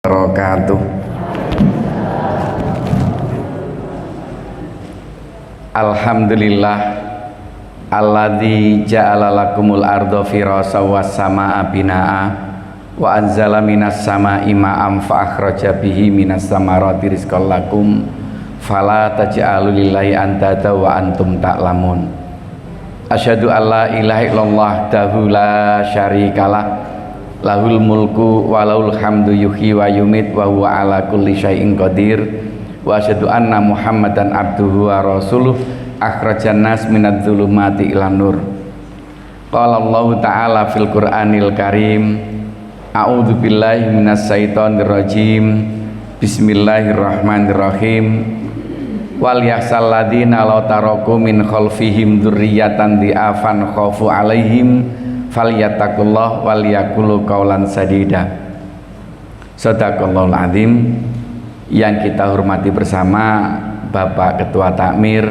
Wabarakatuh. Alhamdulillah alladzi ja'ala lakumul arda firasha was samaa binaa wa anzala minas samaa'i ma'an fa akhraja bihi minas samarati rizqan lakum fala taj'alu lillahi andada wa antum ta'lamun. Asyhadu an la ilaha illallah dahu la syarikalah lahul mulku wa lahul hamdu yuhyi wa yumit wa huwa ala kulli syai'in qadir wa asyhadu anna muhammadan abduhu wa rasuluh akhrajan nas minadz zulumati ilan nur. Qala Allah ta'ala fil Qur'anil Karim a'udzu billahi minas syaitonir rajim bismillahirrahmanirrahim wal yahsal ladzina law taraku min khalfihim dzurriyyatan dhi'afan khafu 'alaihim falyattaqullah wal yaqulu qaulan sadida. Shadaqallahul azim. Yang kita hormati bersama Bapak Ketua Takmir,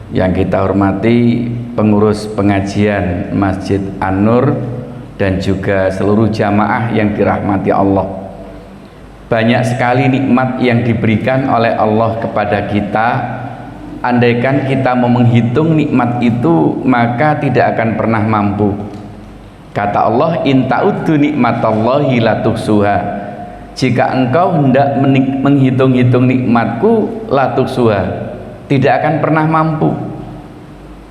yang kita hormati pengurus pengajian Masjid An-Nur, dan juga seluruh jamaah yang dirahmati Allah. Banyak sekali nikmat yang diberikan oleh Allah kepada kita. Andaikan kita mau menghitung nikmat itu, maka tidak akan pernah mampu. Kata Allah, in ta'uddu nikmatallahi la tuhsuha. Jika engkau hendak menghitung-hitung nikmatku, la tuhsuha, tidak akan pernah mampu.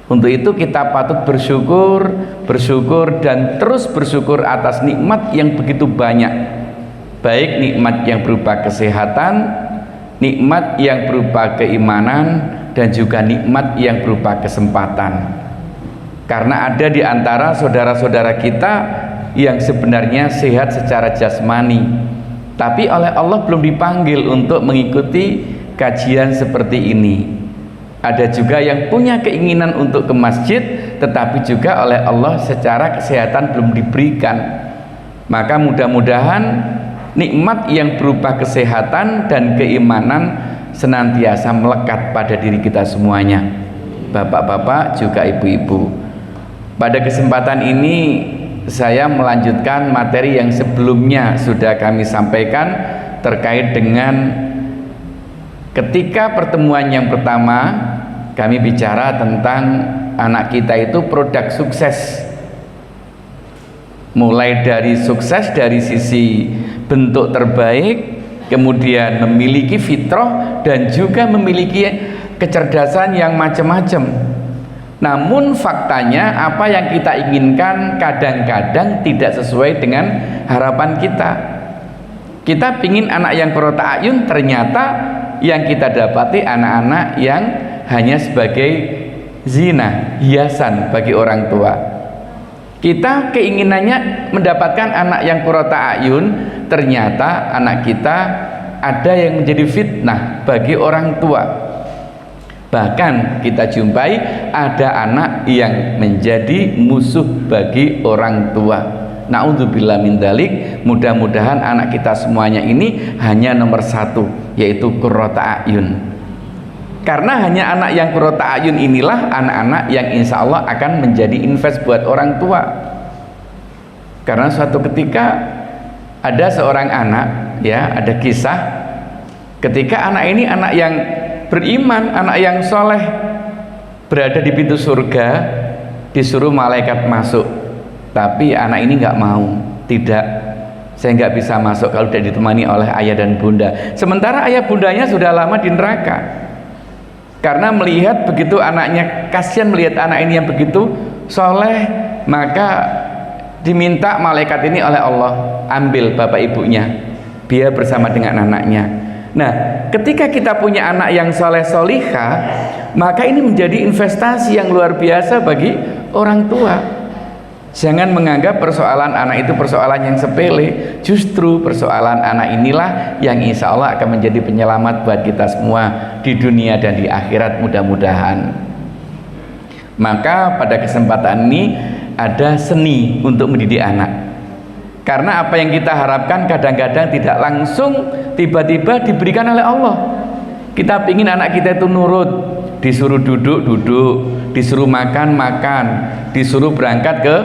Untuk itu kita patut bersyukur dan terus bersyukur atas nikmat yang begitu banyak. Baik nikmat yang berupa kesehatan, nikmat yang berupa keimanan, dan juga nikmat yang berupa kesempatan. Karena ada di antara saudara-saudara kita yang sebenarnya sehat secara jasmani, tapi oleh Allah belum dipanggil untuk mengikuti kajian seperti ini. Ada juga yang punya keinginan untuk ke masjid, tetapi juga oleh Allah secara kesehatan belum diberikan. Maka mudah-mudahan nikmat yang berupa kesehatan dan keimanan senantiasa melekat pada diri kita semuanya, bapak-bapak juga ibu-ibu. Pada kesempatan ini saya melanjutkan materi yang sebelumnya sudah kami sampaikan terkait dengan ketika pertemuan yang pertama kami bicara tentang anak kita itu produk sukses, mulai dari sukses dari sisi bentuk terbaik, kemudian memiliki fitrah dan juga memiliki kecerdasan yang macam-macam. Namun faktanya apa yang kita inginkan kadang-kadang tidak sesuai dengan harapan kita. Kita ingin anak yang qurrata a'yun, ternyata yang kita dapati anak-anak yang hanya sebagai zina, hiasan bagi orang tua. Kita keinginannya mendapatkan anak yang qurrata a'yun, ternyata anak kita ada yang menjadi fitnah bagi orang tua. Bahkan kita jumpai ada anak yang menjadi musuh bagi orang tua. Na'udzubillah min dzalik. Mudah-mudahan anak kita semuanya ini hanya nomor satu, yaitu qurrata a'yun. Karena hanya anak yang qurrata a'yun inilah anak-anak yang insya Allah akan menjadi invest buat orang tua. Karena suatu ketika ada seorang anak, ya, ada kisah ketika anak ini anak yang beriman, anak yang soleh, berada di pintu surga, disuruh malaikat masuk, tapi anak ini nggak mau. Tidak, saya nggak bisa masuk kalau tidak ditemani oleh ayah dan bunda. Sementara ayah bundanya sudah lama di neraka. Karena melihat begitu anaknya, kasihan melihat anak ini yang begitu soleh, maka diminta malaikat ini oleh Allah, ambil bapak ibunya, biar bersama dengan anaknya. Nah, ketika kita punya anak yang soleh solihah, maka ini menjadi investasi yang luar biasa bagi orang tua. Jangan menganggap persoalan anak itu persoalan yang sepele. Justru persoalan anak inilah yang insya Allah akan menjadi penyelamat buat kita semua di dunia dan di akhirat, mudah-mudahan. Maka pada kesempatan ini ada seni untuk mendidik anak. Karena apa yang kita harapkan kadang-kadang tidak langsung tiba-tiba diberikan oleh Allah. Kita ingin anak kita itu nurut, disuruh duduk, disuruh makan, disuruh berangkat ke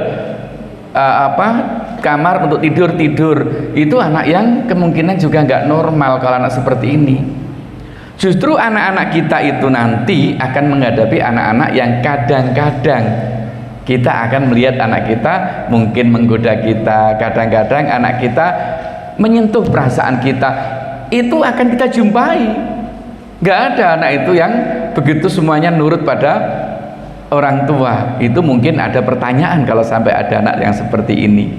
kamar untuk tidur, itu anak yang kemungkinan juga nggak normal kalau anak seperti ini. Justru anak-anak kita itu nanti akan menghadapi anak-anak yang kadang-kadang kita akan melihat anak kita mungkin menggoda kita, kadang-kadang anak kita menyentuh perasaan kita, itu akan kita jumpai. Nggak ada anak itu yang begitu semuanya nurut pada orang tua. Itu mungkin ada pertanyaan kalau sampai ada anak yang seperti ini.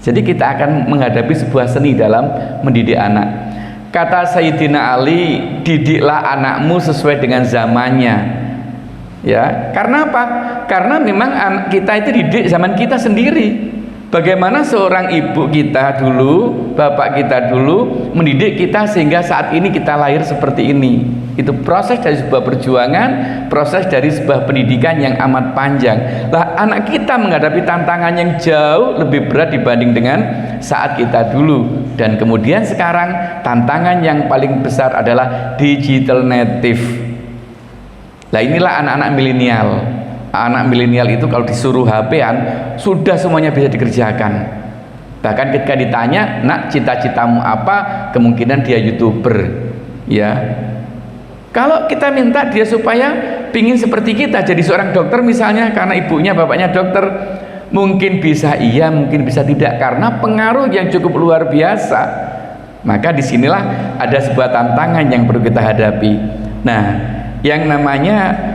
Jadi kita akan menghadapi sebuah seni dalam mendidik anak. Kata Sayyidina Ali, didiklah anakmu sesuai dengan zamannya. Ya, karena apa? Karena memang kita itu didik zaman kita sendiri. Bagaimana seorang ibu kita dulu, bapak kita dulu mendidik kita sehingga saat ini kita lahir seperti ini. Itu proses dari sebuah perjuangan, proses dari sebuah pendidikan yang amat panjang. Lah anak kita menghadapi tantangan yang jauh lebih berat dibanding dengan saat kita dulu. Dan kemudian sekarang tantangan yang paling besar adalah digital native. Lah inilah anak-anak milenial. Anak milenial itu kalau disuruh HP-an sudah semuanya bisa dikerjakan. Bahkan ketika ditanya, nak cita-citamu apa, kemungkinan dia YouTuber. Ya, kalau kita minta dia supaya pingin seperti kita jadi seorang dokter misalnya, karena ibunya bapaknya dokter, mungkin bisa iya, mungkin bisa tidak, karena pengaruh yang cukup luar biasa. Maka disinilah ada sebuah tantangan yang perlu kita hadapi. Nah, yang namanya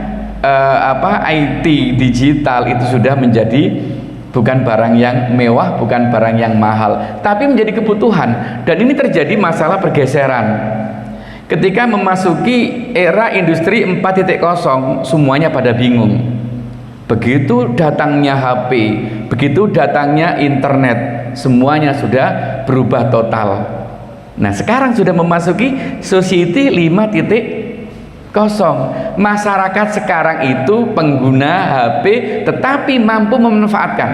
IT digital itu sudah menjadi bukan barang yang mewah, bukan barang yang mahal, tapi menjadi kebutuhan. Dan ini terjadi masalah pergeseran ketika memasuki era industri 4.0. Semuanya pada bingung. Begitu datangnya HP, begitu datangnya internet, semuanya sudah berubah total. Nah sekarang sudah memasuki society 5.0. Masyarakat sekarang itu pengguna HP tetapi mampu memanfaatkan.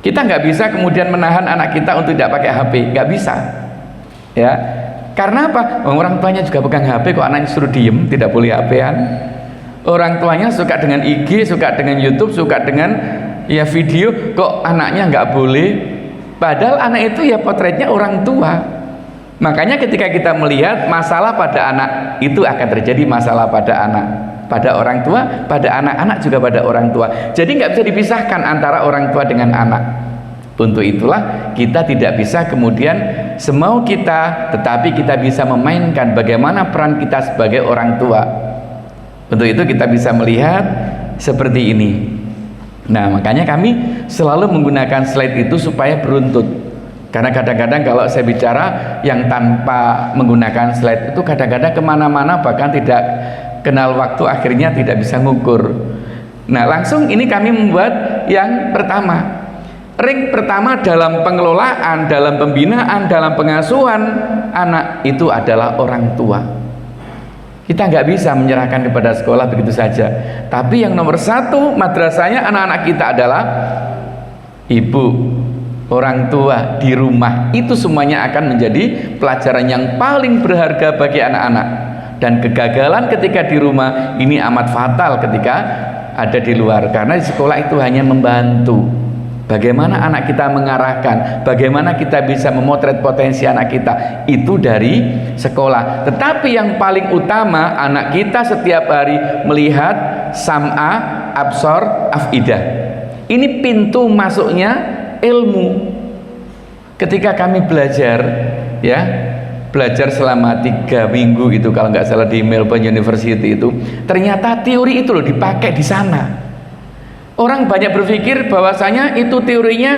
Kita nggak bisa kemudian menahan anak kita untuk tidak pakai HP, nggak bisa. Ya, karena apa? Orang tuanya juga pegang HP, kok anaknya suruh diem, tidak boleh HP-an. Orang tuanya suka dengan IG, suka dengan YouTube, suka dengan ya video, kok anaknya nggak boleh. Padahal anak itu ya potretnya orang tua. Makanya ketika kita melihat masalah pada anak, itu akan terjadi masalah pada anak, pada orang tua, pada anak-anak juga pada orang tua. Jadi nggak bisa dipisahkan antara orang tua dengan anak. Untuk itulah kita tidak bisa kemudian semau kita, tetapi kita bisa memainkan bagaimana peran kita sebagai orang tua. Untuk itu kita bisa melihat seperti ini. Nah makanya kami selalu menggunakan slide itu supaya beruntut. Karena kadang-kadang kalau saya bicara yang tanpa menggunakan slide itu kadang-kadang kemana-mana bahkan tidak kenal waktu, akhirnya tidak bisa ngukur. Nah langsung ini kami membuat yang pertama. Ring pertama dalam pengelolaan, dalam pembinaan, dalam pengasuhan anak itu adalah orang tua. Kita nggak bisa menyerahkan kepada sekolah begitu saja. Tapi yang nomor satu madrasahnya anak-anak kita adalah ibu, orang tua di rumah. Itu semuanya akan menjadi pelajaran yang paling berharga bagi anak-anak. Dan kegagalan ketika di rumah ini amat fatal ketika ada di luar, karena di sekolah itu hanya membantu. Bagaimana anak kita mengarahkan, bagaimana kita bisa memotret potensi anak kita, itu dari sekolah. Tetapi yang paling utama, anak kita setiap hari melihat sam'a, absor, afidah. Ini pintu masuknya ilmu. Ketika kami belajar, ya belajar selama 3 minggu itu kalau nggak salah di Melbourne University itu, ternyata teori itu loh dipakai di sana. Orang banyak berpikir bahwasanya itu teorinya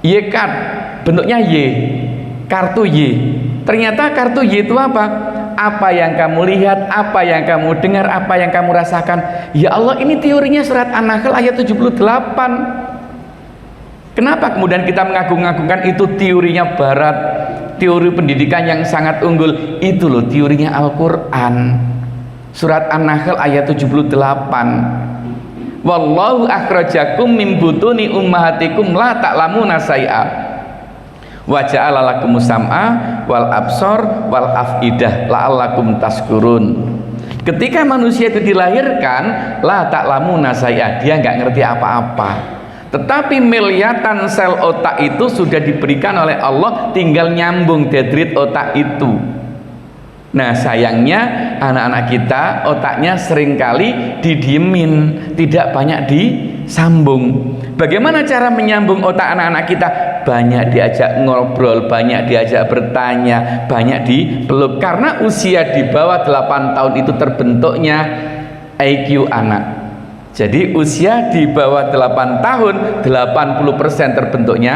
Y-card, bentuknya Y, kartu Y. Ternyata kartu Y itu apa? Apa yang kamu lihat, apa yang kamu dengar, apa yang kamu rasakan. Ya Allah, ini teorinya surat An-Nahl ayat 78. Kenapa kemudian kita mengagung-agungkan itu teorinya barat, teori pendidikan yang sangat unggul? Itu loh teorinya Al-Quran, surat An-Nahl ayat 78. Wallahu akhrajakum min butuni ummahatikum la ta'lamuna syai'a wa ja'ala lakumus sam'a wal absor wal afidah la'allakum tashkurun. Ketika manusia itu dilahirkan, la ta'lamuna syai'a, dia nggak ngerti apa-apa. Tetapi miliatan sel otak itu sudah diberikan oleh Allah, tinggal nyambung dendrit otak itu. Nah sayangnya anak-anak kita otaknya seringkali didiemin, tidak banyak disambung. Bagaimana cara menyambung otak anak-anak kita? Banyak diajak ngobrol, banyak diajak bertanya, banyak dipeluk. Karena usia di bawah 8 tahun itu terbentuknya IQ anak. Jadi usia di bawah 8 tahun 80% terbentuknya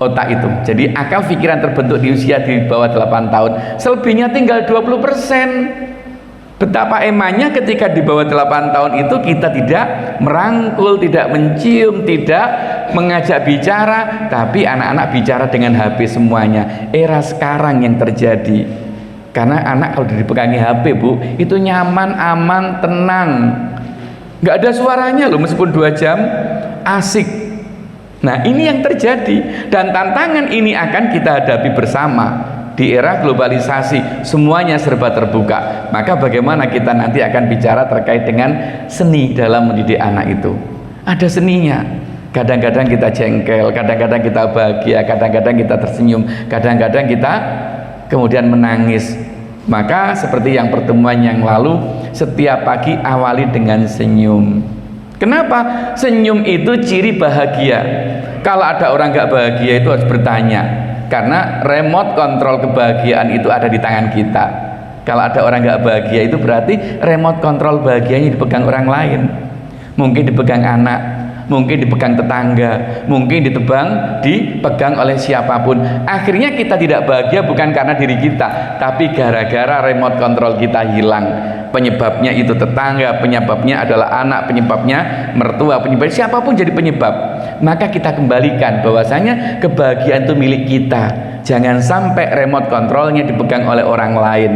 otak itu. Jadi akal pikiran terbentuk di usia di bawah 8 tahun. Selebihnya tinggal 20%. Betapa emangnya ketika di bawah 8 tahun itu kita tidak merangkul, tidak mencium, tidak mengajak bicara, tapi anak-anak bicara dengan HP semuanya. Era sekarang yang terjadi. Karena anak kalau dipegangi HP, Bu, itu nyaman, aman, tenang. Nggak ada suaranya loh, meskipun 2 jam, asik. Nah ini yang terjadi, dan tantangan ini akan kita hadapi bersama. Di era globalisasi semuanya serba terbuka, maka bagaimana kita nanti akan bicara terkait dengan seni dalam mendidik anak itu. Ada seninya. Kadang-kadang kita jengkel, kadang-kadang kita bahagia, kadang-kadang kita tersenyum, kadang-kadang kita kemudian menangis. Maka seperti yang pertemuan yang lalu, setiap pagi awali dengan senyum. Kenapa? Senyum itu ciri bahagia. Kalau ada orang gak bahagia itu harus bertanya, karena remote kontrol kebahagiaan itu ada di tangan kita. Kalau ada orang gak bahagia itu berarti remote kontrol bahagianya dipegang orang lain. Mungkin dipegang anak, mungkin dipegang tetangga, mungkin dipegang oleh siapapun. Akhirnya kita tidak bahagia bukan karena diri kita, tapi gara-gara remote kontrol kita hilang. Penyebabnya itu tetangga, penyebabnya adalah anak, penyebabnya mertua, penyebabnya siapapun jadi penyebab. Maka kita kembalikan bahwasanya kebahagiaan itu milik kita. Jangan sampai remote kontrolnya dipegang oleh orang lain.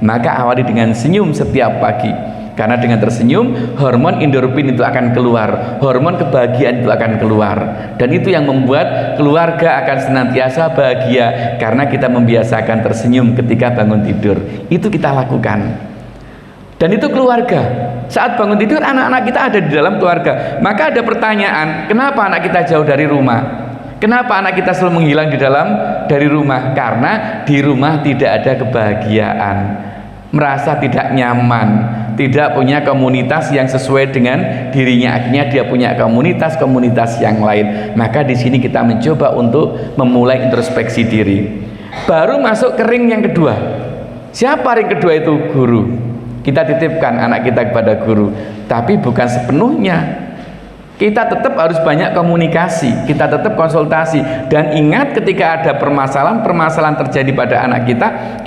Maka awali dengan senyum setiap pagi. Karena dengan tersenyum, hormon endorfin itu akan keluar, hormon kebahagiaan itu akan keluar. Dan itu yang membuat keluarga akan senantiasa bahagia, karena kita membiasakan tersenyum ketika bangun tidur. Itu kita lakukan. Dan itu keluarga. Saat bangun tidur, anak-anak kita ada di dalam keluarga. Maka ada pertanyaan, kenapa anak kita jauh dari rumah? Kenapa anak kita selalu menghilang dari rumah? Karena di rumah tidak ada kebahagiaan, merasa tidak nyaman, tidak punya komunitas yang sesuai dengan dirinya. Akhirnya dia punya komunitas yang lain. Maka di sini kita mencoba untuk memulai introspeksi diri. Baru masuk ke ring yang kedua. Siapa ring kedua itu? Guru. Kita titipkan anak kita kepada guru, tapi bukan sepenuhnya. Kita tetap harus banyak komunikasi, kita tetap konsultasi. Dan ingat, ketika ada permasalahan terjadi pada anak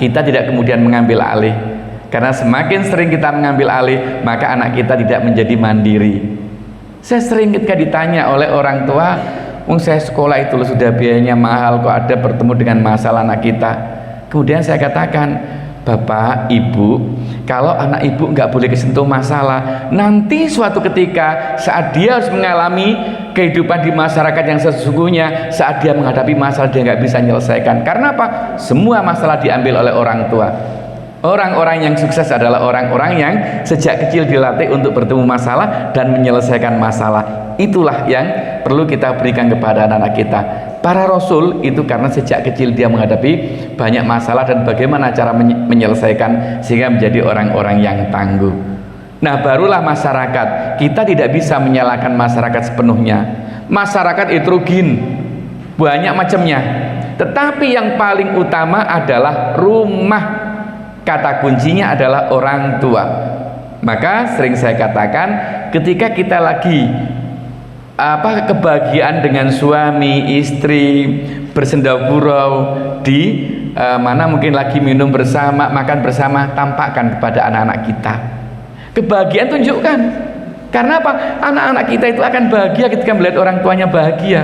kita tidak kemudian mengambil alih. Karena semakin sering kita mengambil alih, maka anak kita tidak menjadi mandiri. Saya sering ketika ditanya oleh orang tua, saya sekolah itu sudah biayanya mahal, kok ada bertemu dengan masalah anak kita. Kemudian saya katakan, Bapak, Ibu, kalau anak Ibu nggak boleh kesentuh masalah, nanti suatu ketika saat dia harus mengalami kehidupan di masyarakat yang sesungguhnya, saat dia menghadapi masalah dia nggak bisa menyelesaikan. Karena apa? Semua masalah diambil oleh orang tua. Orang-orang yang sukses adalah orang-orang yang sejak kecil dilatih untuk bertemu masalah dan menyelesaikan masalah. Itulah yang perlu kita berikan kepada anak-anak kita. Para rasul itu karena sejak kecil dia menghadapi banyak masalah dan bagaimana cara menyelesaikan sehingga menjadi orang-orang yang tangguh. Nah, barulah masyarakat. Kita tidak bisa menyalahkan masyarakat sepenuhnya. Masyarakat heterogen, banyak macamnya. Tetapi yang paling utama adalah rumah. Kata kuncinya adalah orang tua. Maka sering saya katakan, ketika kita lagi kebahagiaan dengan suami, istri, bersenda gurau di mana mungkin lagi minum bersama, makan bersama, tampakkan kepada anak-anak kita. Kebahagiaan tunjukkan. Karena apa? Anak-anak kita itu akan bahagia ketika melihat orang tuanya bahagia.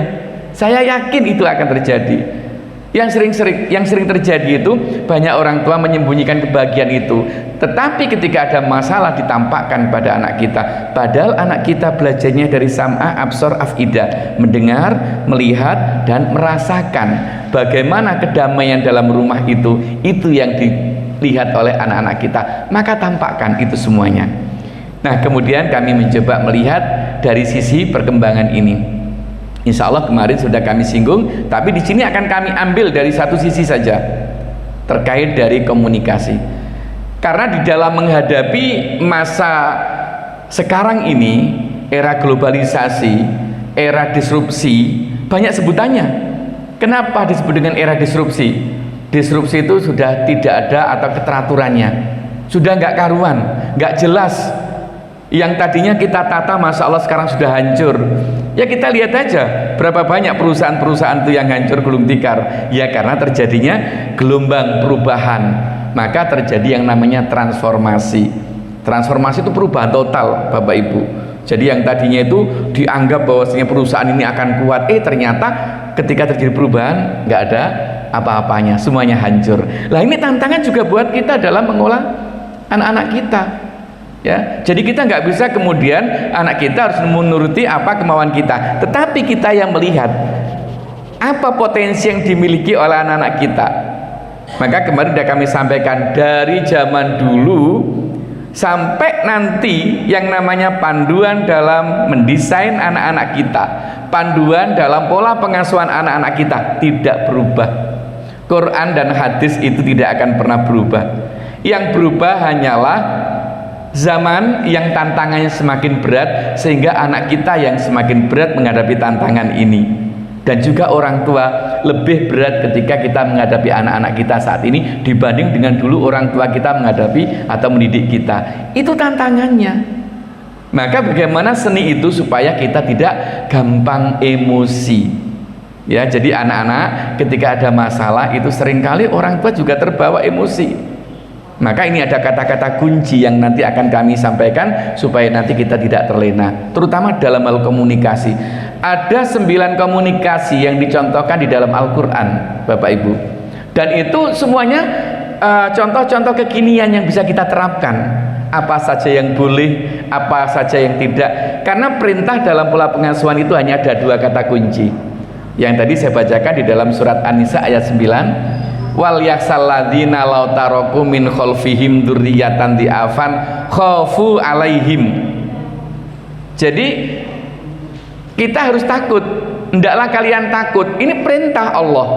Saya yakin itu akan terjadi. Yang sering terjadi itu banyak orang tua menyembunyikan kebahagiaan itu. Tetapi ketika ada masalah ditampakkan pada anak kita. Padahal anak kita belajarnya dari sam'a, absor, afida, mendengar, melihat dan merasakan bagaimana kedamaian dalam rumah itu yang dilihat oleh anak-anak kita. Maka tampakkan itu semuanya. Nah, kemudian kami mencoba melihat dari sisi perkembangan ini. Insya Allah kemarin sudah kami singgung, tapi di sini akan kami ambil dari satu sisi saja terkait dari komunikasi. Karena di dalam menghadapi masa sekarang ini, era globalisasi, era disrupsi, banyak sebutannya. Kenapa disebut dengan era disrupsi? Disrupsi itu sudah tidak ada atau keteraturannya, sudah nggak karuan, nggak jelas. Yang tadinya kita tata, masya Allah sekarang sudah hancur. Ya kita lihat aja berapa banyak perusahaan-perusahaan itu yang hancur gulung tikar. Ya karena terjadinya gelombang perubahan, maka terjadi yang namanya transformasi. Transformasi itu perubahan total, Bapak Ibu. Jadi yang tadinya itu dianggap bahwasanya perusahaan ini akan kuat, ternyata ketika terjadi perubahan nggak ada apa-apanya, semuanya hancur. Lah ini tantangan juga buat kita dalam mengolah anak-anak kita. Ya, jadi kita nggak bisa kemudian anak kita harus menuruti apa kemauan kita, tetapi kita yang melihat apa potensi yang dimiliki oleh anak-anak kita. Maka kemarin sudah kami sampaikan dari zaman dulu sampai nanti yang namanya panduan dalam mendesain anak-anak kita, panduan dalam pola pengasuhan anak-anak kita tidak berubah. Quran dan hadis itu tidak akan pernah berubah. Yang berubah hanyalah zaman yang tantangannya semakin berat, sehingga anak kita yang semakin berat menghadapi tantangan ini, dan juga orang tua lebih berat ketika kita menghadapi anak-anak kita saat ini dibanding dengan dulu orang tua kita menghadapi atau mendidik kita. Itu tantangannya. Maka bagaimana seni itu supaya kita tidak gampang emosi. Ya, jadi anak-anak ketika ada masalah itu seringkali orang tua juga terbawa emosi. Maka ini ada kata-kata kunci yang nanti akan kami sampaikan supaya nanti kita tidak terlena, terutama dalam hal komunikasi. Ada 9 komunikasi yang dicontohkan di dalam Al-Quran, Bapak Ibu, dan itu semuanya contoh-contoh kekinian yang bisa kita terapkan. Apa saja yang boleh, apa saja yang tidak, karena perintah dalam pola pengasuhan itu hanya ada 2 kata kunci yang tadi saya bacakan di dalam surat An-Nisa ayat 9. Wal yaksalladzina law taraku min khalfihim dzurriyyatan di'afan khafu alaihim. Jadi kita harus takut, hendaklah kalian takut. Ini perintah Allah.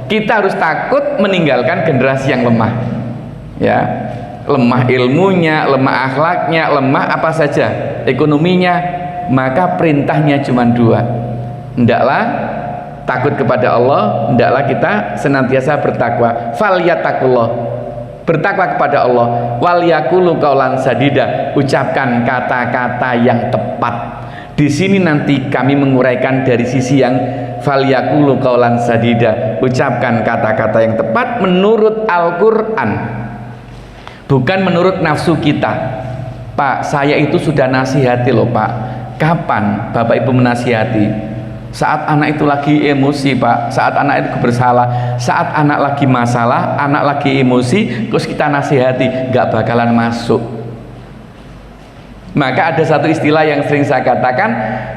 Kita harus takut meninggalkan generasi yang lemah. Ya, lemah ilmunya, lemah akhlaknya, lemah apa saja, ekonominya. Maka perintahnya cuma 2. Hendaklah takut kepada Allah, hendaklah kita senantiasa bertakwa. Falyattaqullah, bertakwa kepada Allah. Wal yaqulu qaulan sadida, ucapkan kata-kata yang tepat. Di sini nanti kami menguraikan dari sisi yang falyaqulu qaulan sadida, ucapkan kata-kata yang tepat menurut Al-Qur'an, bukan menurut nafsu kita. Pak, saya itu sudah nasihati loh Pak. Kapan Bapak Ibu menasihati? Saat anak itu lagi emosi Pak, saat anak itu bersalah, saat anak lagi masalah, anak lagi emosi, terus kita nasihati, gak bakalan masuk. Maka ada satu istilah yang sering saya katakan,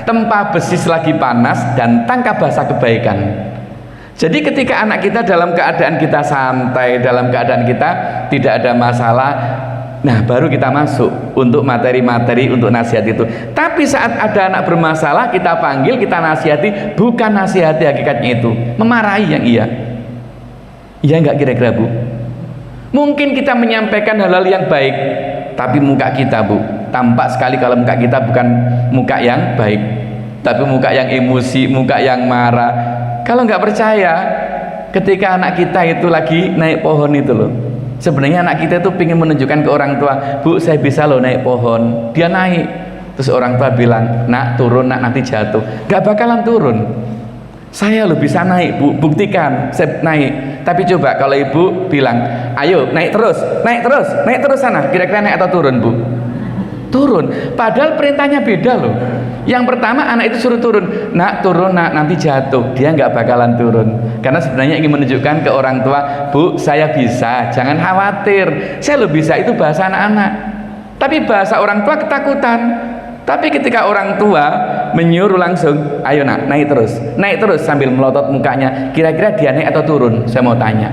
tempa besis lagi panas dan tangkap basah kebaikan. Jadi ketika anak kita dalam keadaan kita santai, dalam keadaan kita tidak ada masalah, nah baru kita masuk untuk materi-materi untuk nasihat itu. Tapi saat ada anak bermasalah, kita panggil, kita nasihati, bukan nasihati hakikatnya itu memarahi yang iya. Iya enggak kira-kira Bu? Mungkin kita menyampaikan hal-hal yang baik, tapi muka kita Bu, tampak sekali kalau muka kita bukan muka yang baik, tapi muka yang emosi, muka yang marah. Kalau nggak percaya, ketika anak kita itu lagi naik pohon itu loh, sebenarnya anak kita itu ingin menunjukkan ke orang tua, Bu saya bisa loh naik pohon. Dia naik, terus orang tua bilang, nak turun, nak nanti jatuh. Gak bakalan turun. Saya loh bisa naik Bu, buktikan saya naik. Tapi coba kalau ibu bilang, ayo naik terus, naik terus, naik terus sana, kira-kira naik atau turun Bu? Turun. Padahal perintahnya beda loh. Yang pertama anak itu suruh turun, nak turun, nak nanti jatuh. Dia nggak bakalan turun, karena sebenarnya ingin menunjukkan ke orang tua, Bu saya bisa, jangan khawatir, saya lo bisa. Itu bahasa anak-anak. Tapi bahasa orang tua ketakutan. Tapi ketika orang tua menyuruh langsung, ayo nak naik terus sambil melotot mukanya, kira-kira dia naik atau turun? Saya mau tanya.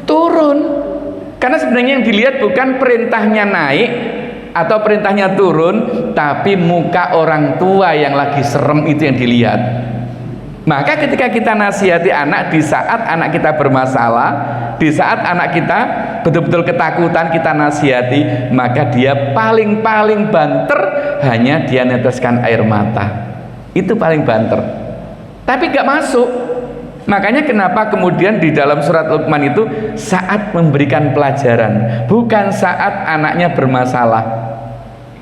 Turun. Karena sebenarnya yang dilihat bukan perintahnya naik, atau perintahnya turun, tapi muka orang tua yang lagi serem itu yang dilihat. Maka ketika kita nasihati anak di saat anak kita bermasalah, di saat anak kita betul-betul ketakutan, kita nasihati, maka dia paling banter hanya dia neteskan air mata. Itu paling banter, tapi gak masuk. Makanya kenapa kemudian di dalam surat Luqman itu saat memberikan pelajaran, bukan saat anaknya bermasalah.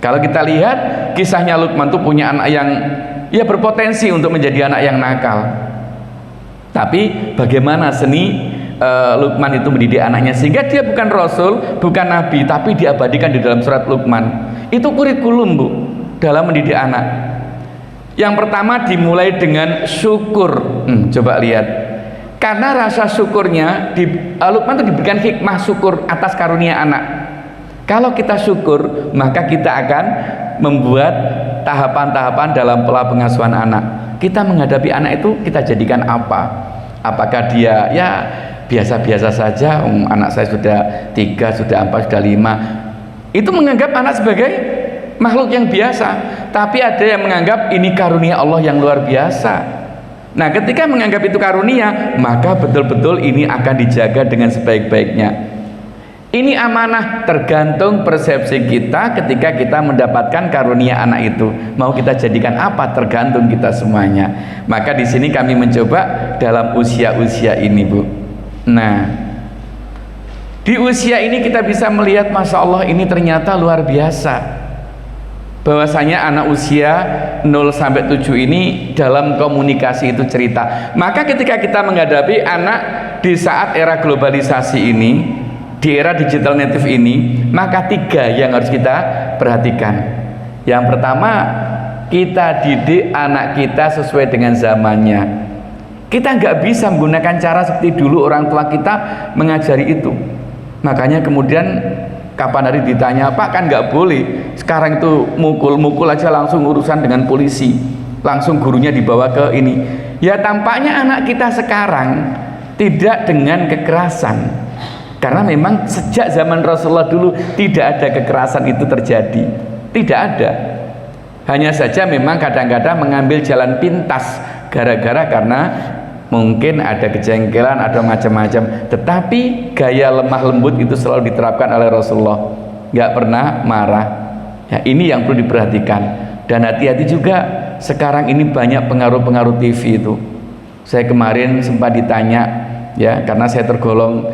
Kalau kita lihat kisahnya Luqman tuh punya anak yang ya berpotensi untuk menjadi anak yang nakal. Tapi bagaimana seni Luqman itu mendidik anaknya sehingga dia bukan rasul, bukan nabi, tapi diabadikan di dalam surat Luqman. Itu kurikulum, Bu, dalam mendidik anak. Yang pertama dimulai dengan syukur. Coba lihat, karena rasa syukurnya Luqman itu diberikan hikmah syukur atas karunia anak. Kalau kita syukur, maka kita akan membuat tahapan-tahapan dalam pola pengasuhan anak. Kita menghadapi anak itu kita jadikan apa? Apakah dia ya biasa-biasa saja, anak saya sudah 3, sudah 4, sudah 5, itu menganggap anak sebagai makhluk yang biasa. Tapi ada yang menganggap ini karunia Allah yang luar biasa. Nah, ketika menganggap itu karunia, maka betul-betul ini akan dijaga dengan sebaik-baiknya. Ini amanah, tergantung persepsi kita ketika kita mendapatkan karunia anak itu. Mau kita jadikan apa, tergantung kita semuanya. Maka di sini kami mencoba dalam usia-usia ini, Bu. Nah, di usia ini kita bisa melihat, Masya Allah, ini ternyata luar biasa. Bahwasanya anak usia 0 sampai 7 ini dalam komunikasi itu cerita. Maka ketika kita menghadapi anak di saat era globalisasi ini, di era digital native ini, maka 3 yang harus kita perhatikan. Yang pertama, kita didik anak kita sesuai dengan zamannya. Kita nggak bisa menggunakan cara seperti dulu orang tua kita mengajari itu. Makanya kemudian kapan hari ditanya, Pak, kan nggak boleh sekarang itu mukul aja langsung urusan dengan polisi, langsung gurunya dibawa ke ini. Ya tampaknya anak kita sekarang tidak dengan kekerasan, karena memang sejak zaman Rasulullah dulu tidak ada kekerasan itu terjadi, tidak ada. Hanya saja memang kadang-kadang mengambil jalan pintas karena mungkin ada kejengkelan, ada macam-macam, tetapi gaya lemah lembut itu selalu diterapkan oleh Rasulullah, nggak pernah marah. Ya, ini yang perlu diperhatikan. Dan hati-hati juga, sekarang ini banyak pengaruh-pengaruh TV itu. Saya kemarin sempat ditanya, ya, karena saya tergolong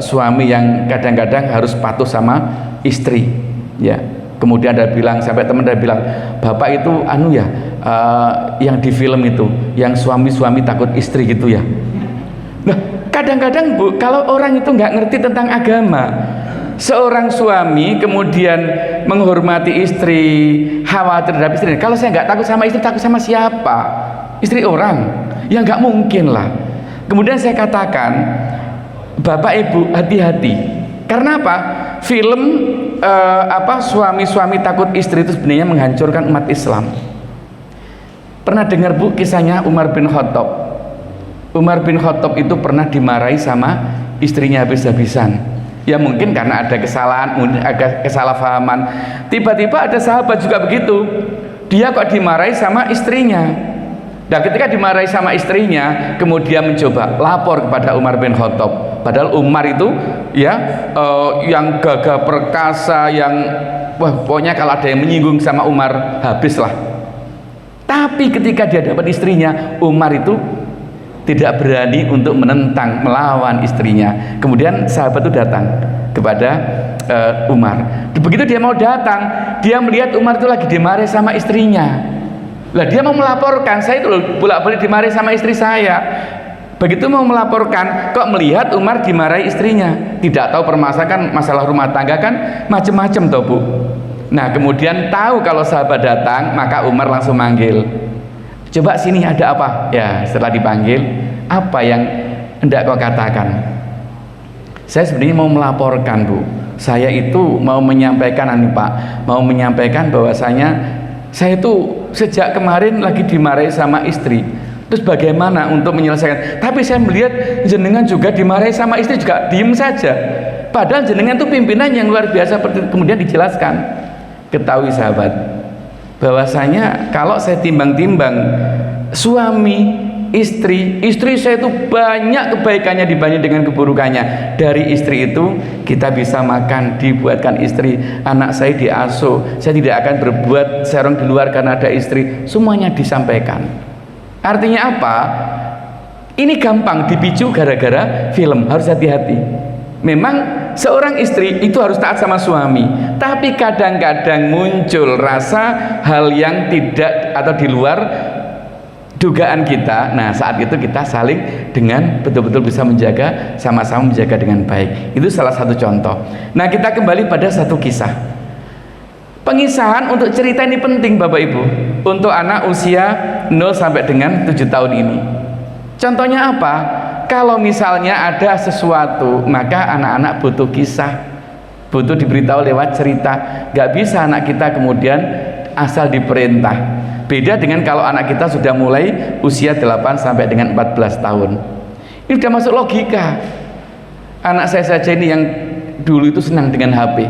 suami yang kadang-kadang harus patuh sama istri, ya. Kemudian ada bilang, sampai teman ada bilang, Bapak itu yang di film itu, yang suami-suami takut istri gitu ya. Nah, kadang-kadang, Bu, kalau orang itu nggak ngerti tentang agama, seorang suami kemudian menghormati istri, khawatir terhadap istri. Kalau saya nggak takut sama istri, takut sama siapa? Istri orang? Ya nggak mungkin lah. Kemudian saya katakan, Bapak Ibu hati-hati. Karena apa? Film suami-suami takut istri itu sebenarnya menghancurkan umat Islam. Pernah dengar, Bu, kisahnya Umar bin Khattab? Umar bin Khattab itu pernah dimarahi sama istrinya habis-habisan. Ya mungkin karena ada kesalahan, mungkin ada kesalahpahaman. Tiba-tiba ada sahabat juga begitu. Dia kok dimarahi sama istrinya. Dan ketika dimarahi sama istrinya, kemudian mencoba lapor kepada Umar bin Khattab. Padahal Umar itu yang gagah perkasa, yang pokoknya kalau ada yang menyinggung sama Umar, habislah. Tapi ketika dia dapat istrinya, Umar itu tidak berani untuk menentang, melawan istrinya. Kemudian sahabat itu datang kepada Umar. Begitu dia mau datang, dia melihat Umar itu lagi dimarahi sama istrinya. Lah dia mau melaporkan, saya itu bolak-balik dimarahi sama istri saya. Begitu mau melaporkan, kok melihat Umar dimarahi istrinya. Tidak tahu permasalahan, masalah rumah tangga kan macam-macam toh, Bu. Nah, kemudian tahu kalau sahabat datang, maka Umar langsung manggil. Coba sini, ada apa? Ya, setelah dipanggil, apa yang hendak kau katakan? Saya sebenarnya mau melaporkan, Bu. Saya itu mau menyampaikan, Pak, mau menyampaikan bahwasanya saya itu sejak kemarin lagi dimarahi sama istri. Terus bagaimana untuk menyelesaikan? Tapi saya melihat jenengan juga dimarahi sama istri juga diem saja. Padahal jenengan itu pimpinan yang luar biasa. Kemudian dijelaskan, ketahui sahabat, bahwasanya kalau saya timbang-timbang suami, istri saya itu banyak kebaikannya dibanding dengan keburukannya. Dari istri itu kita bisa makan, dibuatkan istri. Anak saya diasuh, saya tidak akan berbuat serong di luar karena ada istri. Semuanya disampaikan. Artinya apa? Ini gampang dipicu gara-gara film. Harus hati-hati. Memang seorang istri itu harus taat sama suami, tapi kadang-kadang muncul rasa hal yang tidak atau di luar dugaan kita. Nah, saat itu kita saling dengan betul-betul bisa menjaga, sama-sama menjaga dengan baik. Itu salah satu contoh. Nah, kita kembali pada satu kisah. Pengisahan untuk cerita ini penting Bapak Ibu, untuk anak usia 0 sampai dengan 7 tahun ini. Contohnya apa? Kalau misalnya ada sesuatu, maka anak-anak butuh kisah, butuh diberitahu lewat cerita. Gak bisa anak kita kemudian asal diperintah. Beda dengan kalau anak kita sudah mulai usia 8 sampai dengan 14 tahun. Ini sudah masuk logika. Anak saya saja ini yang dulu itu senang dengan HP.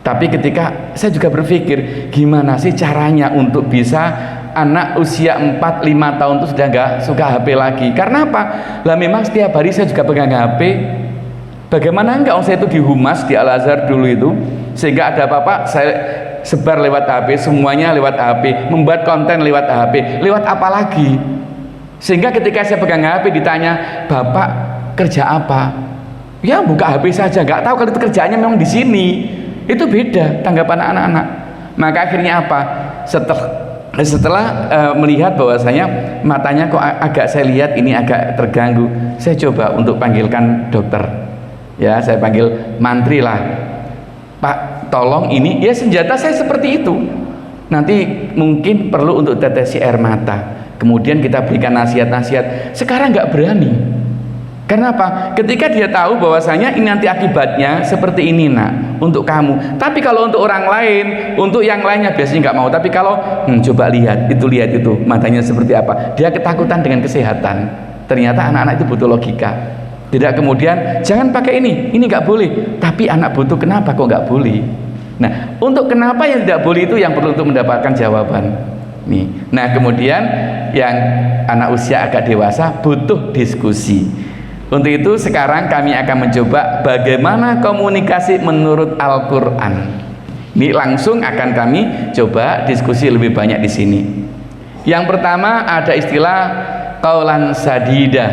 Tapi ketika saya juga berpikir, gimana sih caranya untuk bisa anak usia 4-5 tahun itu sudah nggak suka HP lagi. Karena apa? Lah memang setiap hari saya juga pegang HP. Bagaimana enggak saya itu di Humas, di Al-Azhar dulu itu, sehingga ada apa-apa saya sebar lewat HP, semuanya lewat HP, membuat konten lewat HP, lewat apa lagi? Sehingga ketika saya pegang HP ditanya, "Bapak kerja apa?" Ya buka HP saja, nggak tahu kalau itu kerjaannya memang di sini. Itu beda tanggapan anak-anak. Maka akhirnya apa? Setelah melihat bahwasanya matanya kok agak saya lihat ini agak terganggu, saya coba untuk panggilkan dokter. Ya, saya panggil mantri lah. "Pak, tolong ini," ya senjata saya seperti itu. Nanti mungkin perlu untuk tetesi air mata. Kemudian kita berikan nasihat-nasihat. Sekarang nggak berani. Karena apa? Ketika dia tahu bahwasanya ini nanti akibatnya seperti ini nak, untuk kamu. Tapi kalau untuk orang lain, untuk yang lainnya biasanya nggak mau. Tapi kalau coba lihat itu matanya seperti apa. Dia ketakutan dengan kesehatan. Ternyata anak-anak itu butuh logika. Tidak kemudian jangan pakai ini nggak boleh. Tapi anak butuh kenapa kok nggak boleh? Nah, untuk kenapa yang tidak boleh itu yang perlu untuk mendapatkan jawaban. Nih. Nah, kemudian yang anak usia agak dewasa butuh diskusi. Untuk itu sekarang kami akan mencoba bagaimana komunikasi menurut Al-Qur'an. Ini langsung akan kami coba diskusi lebih banyak di sini. Yang pertama ada istilah qaulan sadida.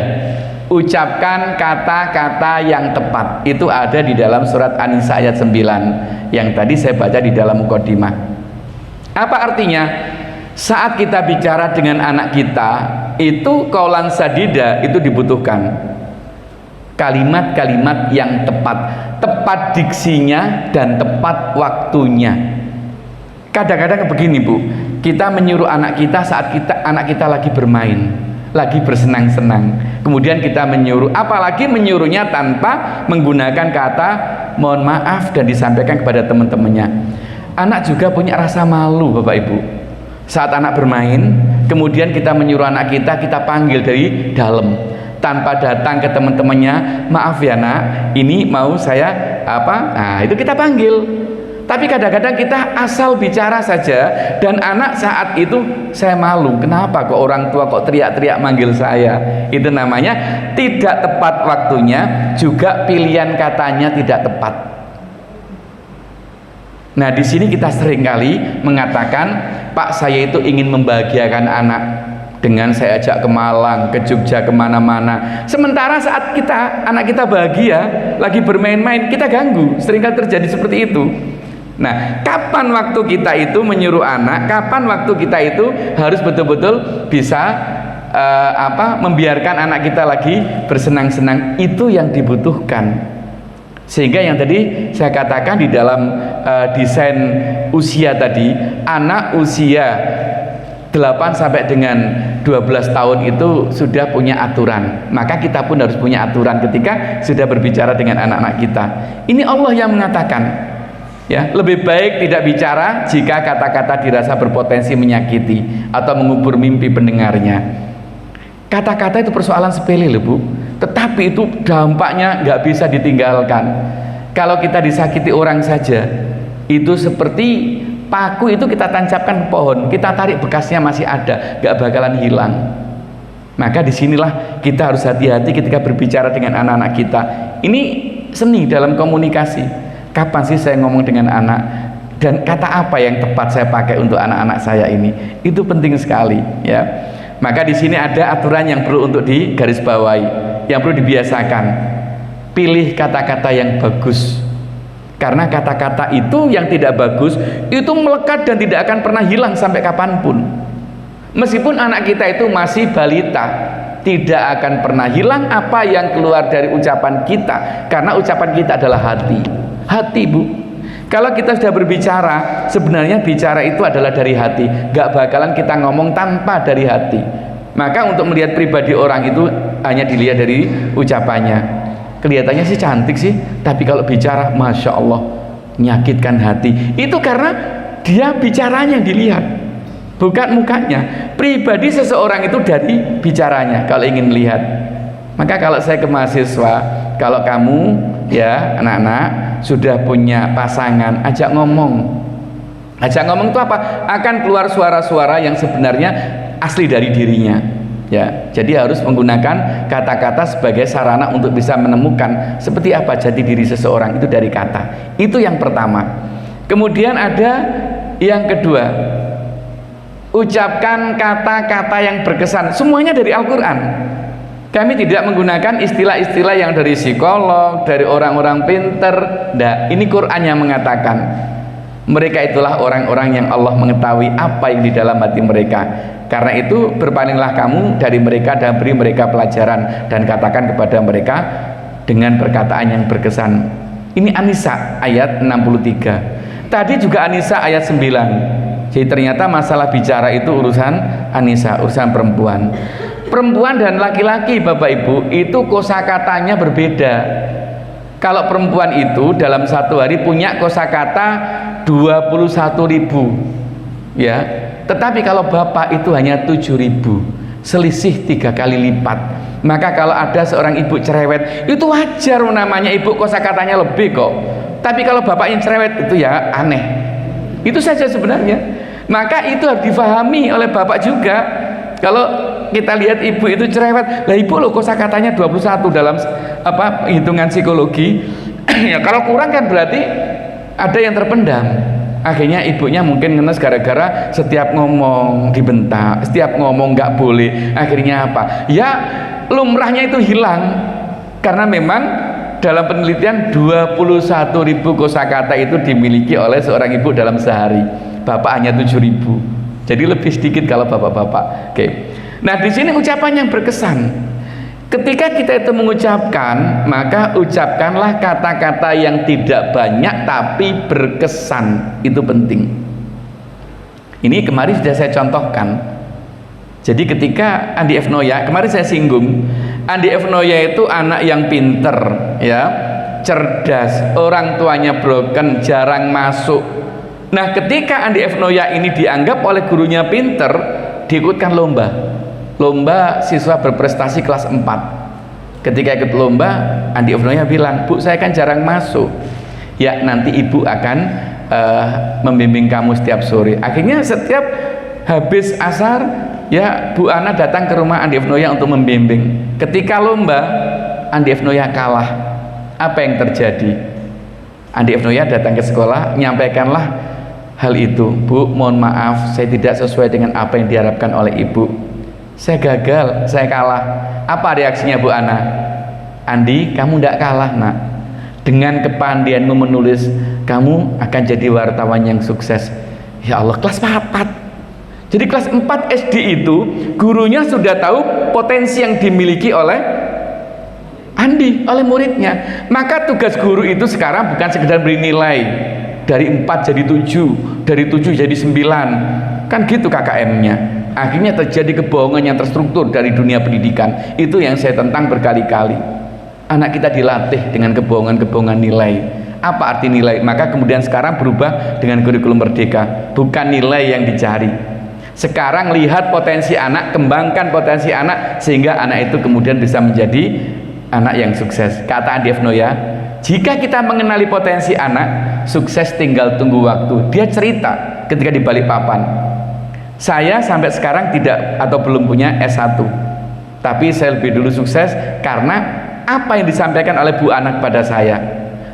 Ucapkan kata-kata yang tepat. Itu ada di dalam surat An-Nisa ayat 9 yang tadi saya baca di dalam mukadimah. Apa artinya? Saat kita bicara dengan anak kita, itu qaulan sadida itu dibutuhkan. Kalimat-kalimat yang tepat diksinya dan tepat waktunya. Kadang-kadang begini Bu, kita menyuruh anak kita saat anak kita lagi bermain, lagi bersenang-senang, kemudian kita menyuruh, apalagi menyuruhnya tanpa menggunakan kata mohon maaf dan disampaikan kepada teman-temannya. Anak juga punya rasa malu Bapak Ibu. Saat anak bermain, kemudian kita menyuruh anak kita panggil dari dalam tanpa datang ke teman-temannya, "Maaf ya nak, ini mau saya apa?" Nah, itu kita panggil. Tapi kadang-kadang kita asal bicara saja dan anak saat itu saya malu. Kenapa kok orang tua kok teriak-teriak manggil saya? Itu namanya tidak tepat waktunya, juga pilihan katanya tidak tepat. Nah, di sini kita seringkali mengatakan, "Pak, saya itu ingin membahagiakan anak dengan saya ajak ke Malang, ke Jogja, kemana-mana." Sementara saat anak kita bahagia, lagi bermain-main, kita ganggu. Seringkali terjadi seperti itu. Nah, kapan waktu kita itu menyuruh anak, kapan waktu kita itu harus betul-betul bisa membiarkan anak kita lagi bersenang-senang, itu yang dibutuhkan. Sehingga yang tadi saya katakan di dalam desain usia tadi, anak usia 8 sampai dengan 12 tahun itu sudah punya aturan. Maka kita pun harus punya aturan ketika sudah berbicara dengan anak-anak kita. Ini Allah yang mengatakan, ya, lebih baik tidak bicara jika kata-kata dirasa berpotensi menyakiti atau mengubur mimpi pendengarnya. Kata-kata itu persoalan sepele loh Bu, tetapi itu dampaknya nggak bisa ditinggalkan. Kalau kita disakiti orang saja, itu seperti paku itu kita tancapkan ke pohon, kita tarik bekasnya masih ada, gak bakalan hilang. Maka disinilah kita harus hati-hati ketika berbicara dengan anak-anak kita. Ini seni dalam komunikasi. Kapan sih saya ngomong dengan anak, dan kata apa yang tepat saya pakai untuk anak-anak saya ini? Itu penting sekali, ya. Maka di sini ada aturan yang perlu untuk digarisbawahi, yang perlu dibiasakan. Pilih kata-kata yang bagus. Karena kata-kata itu yang tidak bagus itu melekat dan tidak akan pernah hilang sampai kapanpun. Meskipun anak kita itu masih balita, tidak akan pernah hilang apa yang keluar dari ucapan kita, karena ucapan kita adalah hati. Hati, Bu. Kalau kita sudah berbicara, sebenarnya bicara itu adalah dari hati, gak bakalan kita ngomong tanpa dari hati. Maka untuk melihat pribadi orang itu hanya dilihat dari ucapannya. Kelihatannya sih cantik sih, tapi kalau bicara, Masya Allah, menyakitkan hati. Itu karena dia bicaranya yang dilihat, bukan mukanya. Pribadi seseorang itu dari bicaranya kalau ingin lihat. Maka kalau saya ke mahasiswa, kalau kamu ya anak-anak sudah punya pasangan, ajak ngomong. Ajak ngomong itu apa? Akan keluar suara-suara yang sebenarnya asli dari dirinya. Ya, jadi harus menggunakan kata-kata sebagai sarana untuk bisa menemukan seperti apa jati diri seseorang itu dari kata. Itu yang pertama. Kemudian ada yang kedua, ucapkan kata-kata yang berkesan. Semuanya dari Al-Quran. Kami tidak menggunakan istilah-istilah yang dari psikolog, dari orang-orang pinter. Nah, ini Quran yang mengatakan. Mereka itulah orang-orang yang Allah mengetahui apa yang di dalam hati mereka. Karena itu berpalinglah kamu dari mereka dan beri mereka pelajaran, dan katakan kepada mereka dengan perkataan yang berkesan. Ini An-Nisa ayat 63. Tadi juga An-Nisa ayat 9. Jadi ternyata masalah bicara itu urusan An-Nisa, urusan perempuan. Perempuan dan laki-laki, Bapak Ibu, itu kosakatanya berbeda. Kalau perempuan itu dalam satu hari punya kosakata 21.000, ya. Tetapi kalau bapak itu hanya 7.000, selisih 3 kali lipat. Maka kalau ada seorang ibu cerewet, itu wajar, namanya ibu kosakatanya lebih kok. Tapi kalau bapaknya cerewet, itu ya aneh. Itu saja sebenarnya. Maka itu harus difahami oleh bapak juga. Kalau kita lihat ibu itu cerewet, lah ibu loh kosakatanya 21 dalam apa hitungan psikologi. Ya kalau kurang kan berarti ada yang terpendam. Akhirnya ibunya mungkin ngenes gara-gara setiap ngomong dibentak, setiap ngomong nggak boleh. Akhirnya apa? Ya lumrahnya itu hilang. Karena memang dalam penelitian 21.000 kosakata itu dimiliki oleh seorang ibu dalam sehari. Bapak hanya 7.000. Jadi lebih sedikit kalau bapak-bapak. Oke. Nah, di sini ucapan yang berkesan. Ketika kita itu mengucapkan, maka ucapkanlah kata-kata yang tidak banyak tapi berkesan. Itu penting. Ini kemarin sudah saya contohkan. Jadi ketika Andi F. Noya, kemarin saya singgung, Andi F. Noya itu anak yang pinter, ya, cerdas, orang tuanya broken, jarang masuk. Nah, ketika Andi F. Noya ini dianggap oleh gurunya pinter, diikutkan lomba siswa berprestasi kelas 4. Ketika ikut lomba, Andi F. Noya bilang, Bu, saya kan jarang masuk. Ya, nanti ibu akan membimbing kamu setiap sore. Akhirnya setiap habis asar, ya Bu Ana datang ke rumah Andi F. Noya untuk membimbing. Ketika lomba, Andi F. Noya kalah. Apa yang terjadi? Andi F. Noya datang ke sekolah, menyampaikanlah hal itu. Bu, mohon maaf, saya tidak sesuai dengan apa yang diharapkan oleh ibu. Saya gagal, saya kalah. Apa reaksinya Bu Ana? Andi, kamu tidak kalah, nak. Dengan kepandaianmu menulis, kamu akan jadi wartawan yang sukses. Ya Allah, kelas 4. Jadi kelas 4 SD itu gurunya sudah tahu potensi yang dimiliki oleh Andi, oleh muridnya. Maka tugas guru itu sekarang bukan sekedar beri nilai dari 4 jadi 7, dari 7 jadi 9. Kan gitu KKM-nya. Akhirnya terjadi kebohongan yang terstruktur dari dunia pendidikan. Itu yang saya tentang berkali-kali. Anak kita dilatih dengan kebohongan-kebohongan nilai. Apa arti nilai? Maka kemudian sekarang berubah dengan kurikulum merdeka. Bukan nilai yang dicari. Sekarang lihat potensi anak, kembangkan potensi anak, sehingga anak itu kemudian bisa menjadi anak yang sukses. Kata Andi F. Noya, jika kita mengenali potensi anak, sukses tinggal tunggu waktu. Dia cerita ketika di Balikpapan, saya sampai sekarang tidak atau belum punya S1, tapi saya lebih dulu sukses karena apa yang disampaikan oleh Bu Anak pada saya.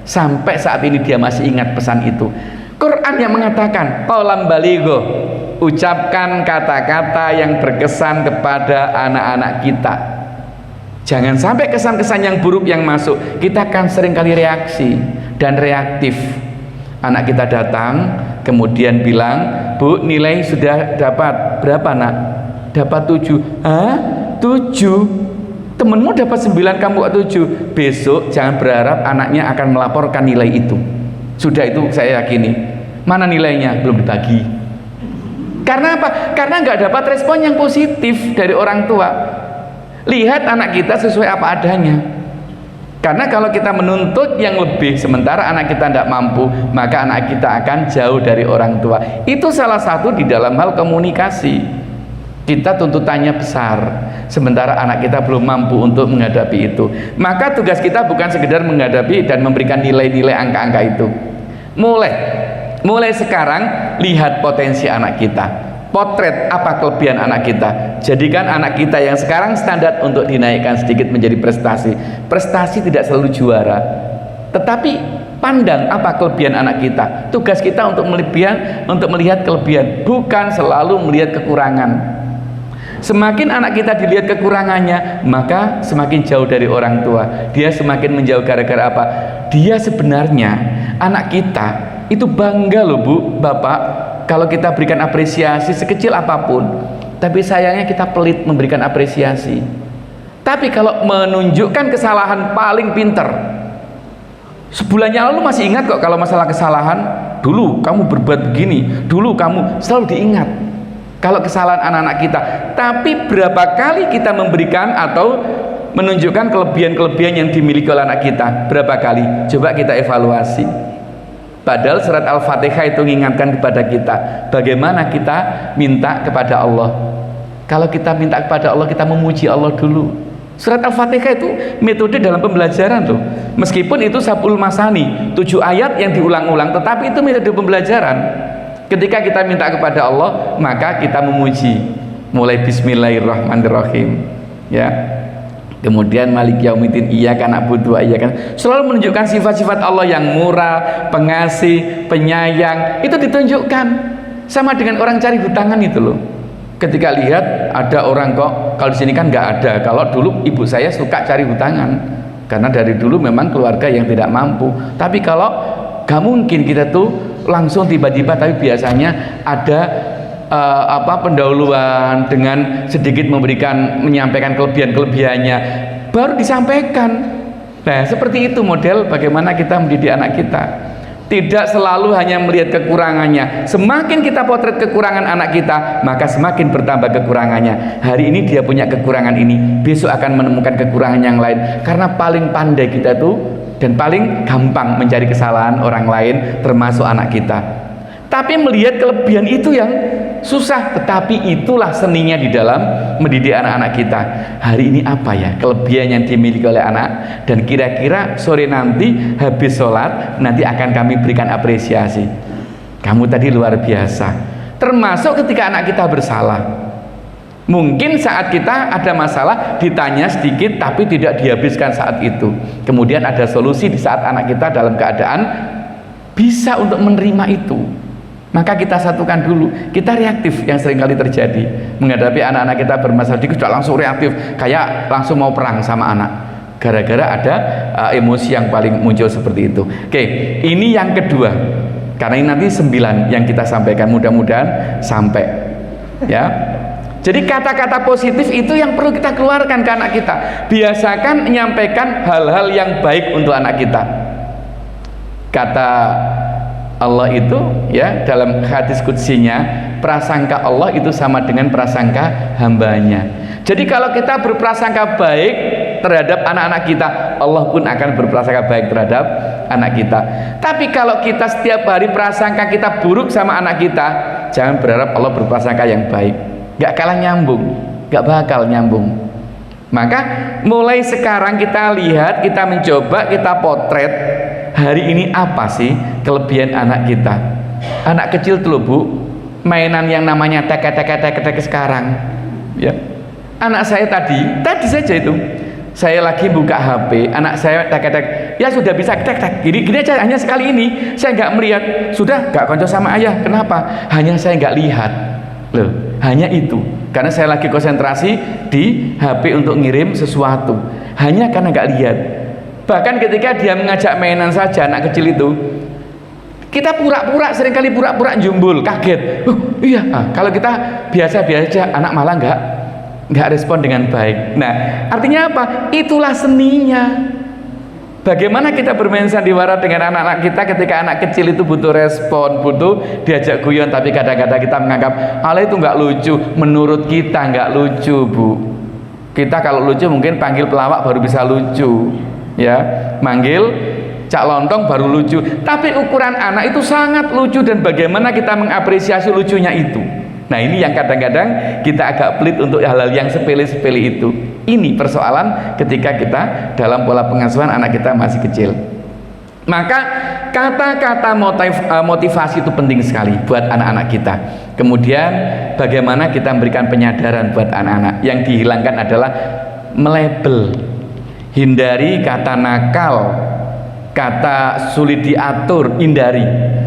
Sampai saat ini dia masih ingat pesan itu. Quran yang mengatakan qaulan baligho, ucapkan kata-kata yang berkesan kepada anak-anak kita. Jangan sampai kesan-kesan yang buruk yang masuk. Kita kan seringkali reaksi dan reaktif. Anak kita datang kemudian bilang, Bu, nilai sudah dapat berapa nak? Dapat 7. Hah? 7? Temenmu dapat 9, kamu 7. Besok jangan berharap anaknya akan melaporkan nilai itu. Sudah, itu saya yakini. Mana nilainya? Belum dibagi. Karena apa? Karena nggak dapat respon yang positif dari orang tua. Lihat anak kita sesuai apa adanya. Karena kalau kita menuntut yang lebih sementara anak kita tidak mampu, maka anak kita akan jauh dari orang tua. Itu salah satu di dalam hal komunikasi. Kita tuntutannya besar, sementara anak kita belum mampu untuk menghadapi itu. Maka tugas kita bukan sekedar menghadapi dan memberikan nilai-nilai angka-angka itu. Mulai sekarang lihat potensi anak kita, potret apa kelebihan anak kita. Jadikan anak kita yang sekarang standar untuk dinaikkan sedikit menjadi prestasi. Prestasi tidak selalu juara, tetapi pandang apa kelebihan anak kita. Tugas kita untuk melihat kelebihan, bukan selalu melihat kekurangan. Semakin anak kita dilihat kekurangannya, maka semakin jauh dari orang tua. Dia semakin menjauh gara-gara apa? Dia sebenarnya, anak kita itu bangga loh Bu, Bapak, kalau kita berikan apresiasi sekecil apapun. Tapi sayangnya kita pelit memberikan apresiasi. Tapi kalau menunjukkan kesalahan paling pinter. Sebulan yang lalu masih ingat kok kalau masalah kesalahan. Dulu kamu berbuat begini, dulu kamu, selalu diingat kalau kesalahan anak-anak kita. Tapi berapa kali kita memberikan atau menunjukkan kelebihan-kelebihan yang dimiliki oleh anak kita? Berapa kali? Coba kita evaluasi. Padahal surat Al-Fatihah itu mengingatkan kepada kita bagaimana kita minta kepada Allah. Kalau kita minta kepada Allah, kita memuji Allah dulu. Surat Al-Fatihah itu metode dalam pembelajaran loh. Meskipun itu Sabul Masani, 7 ayat yang diulang-ulang, tetapi itu metode pembelajaran. Ketika kita minta kepada Allah, maka kita memuji. Mulai Bismillahirrahmanirrahim, ya. Kemudian Maliki Yaumiddin, iyyaka na'budu wa iyyaka. Selalu menunjukkan sifat-sifat Allah yang murah, pengasih, penyayang. Itu ditunjukkan. Sama dengan orang cari hutangan itu loh. Ketika lihat ada orang kok, kalau di sini kan nggak ada. Kalau dulu ibu saya suka cari hutangan, karena dari dulu memang keluarga yang tidak mampu. Tapi kalau gak mungkin kita tuh langsung tiba-tiba, tapi biasanya ada pendahuluan dengan sedikit menyampaikan kelebihan-kelebihannya, baru disampaikan. Nah, seperti itu model bagaimana kita mendidik anak kita. Tidak selalu hanya melihat kekurangannya. Semakin kita potret kekurangan anak kita, maka semakin bertambah kekurangannya. Hari ini dia punya kekurangan ini, besok akan menemukan kekurangan yang lain. Karena paling pandai kita tuh dan paling gampang mencari kesalahan orang lain, termasuk anak kita. Tapi melihat kelebihan itu yang susah, tetapi itulah seninya di dalam mendidik anak-anak kita. Hari ini apa ya kelebihan yang dimiliki oleh anak, dan kira-kira sore nanti habis sholat nanti akan kami berikan apresiasi. Kamu tadi luar biasa. Termasuk ketika anak kita bersalah. Mungkin saat kita ada masalah ditanya sedikit tapi tidak dihabiskan saat itu. Kemudian ada solusi di saat anak kita dalam keadaan bisa untuk menerima itu. Maka kita satukan dulu. Kita reaktif yang seringkali terjadi menghadapi anak-anak kita bermasalah, sudah langsung reaktif, kayak langsung mau perang sama anak, gara-gara ada emosi yang paling muncul seperti itu. Oke, ini yang kedua. Karena ini nanti 9 yang kita sampaikan, mudah-mudahan sampai ya. Jadi kata-kata positif itu yang perlu kita keluarkan ke anak kita. Biasakan menyampaikan hal-hal yang baik untuk anak kita. Kata Allah itu ya dalam hadis qudsinya, prasangka Allah itu sama dengan prasangka hambanya. Jadi kalau kita berprasangka baik terhadap anak-anak kita, Allah pun akan berprasangka baik terhadap anak kita. Tapi kalau kita setiap hari prasangka kita buruk sama anak kita, jangan berharap Allah berprasangka yang baik. Gak kalah nyambung, gak bakal nyambung. Maka mulai sekarang kita lihat, kita mencoba, kita potret hari ini apa sih kelebihan anak kita? Anak kecil tuh Bu, mainan yang namanya tek sekarang ya. Anak saya tadi saja itu, saya lagi buka HP, anak saya tek ya sudah bisa tek gini aja, hanya sekali ini saya nggak melihat, sudah nggak konco sama ayah. Kenapa? Hanya saya nggak lihat loh, hanya itu, karena saya lagi konsentrasi di HP untuk ngirim sesuatu, hanya karena nggak lihat. Bahkan ketika dia mengajak mainan saja, anak kecil itu, kita seringkali pura-pura jumbul, kaget. Iya, kalau kita biasa-biasa, anak malah nggak respon dengan baik. Nah, artinya apa? Itulah seninya. Bagaimana kita bermain sandiwara dengan anak-anak kita ketika anak kecil itu butuh respon, butuh diajak guyon, tapi kadang-kadang kita menganggap Allah itu nggak lucu. Menurut kita nggak lucu, Bu. Kita kalau lucu mungkin panggil pelawak baru bisa lucu, ya. Manggil Cak Lontong baru lucu. Tapi ukuran anak itu sangat lucu, dan bagaimana kita mengapresiasi lucunya itu. Nah, ini yang kadang-kadang kita agak pelit untuk hal-hal yang sepele-sepele itu. Ini persoalan ketika kita dalam pola pengasuhan anak kita masih kecil. Maka kata-kata motivasi itu penting sekali buat anak-anak kita. Kemudian bagaimana kita memberikan penyadaran buat anak-anak. Yang dihilangkan adalah melabel. Hindari kata nakal, kata sulit diatur, hindari.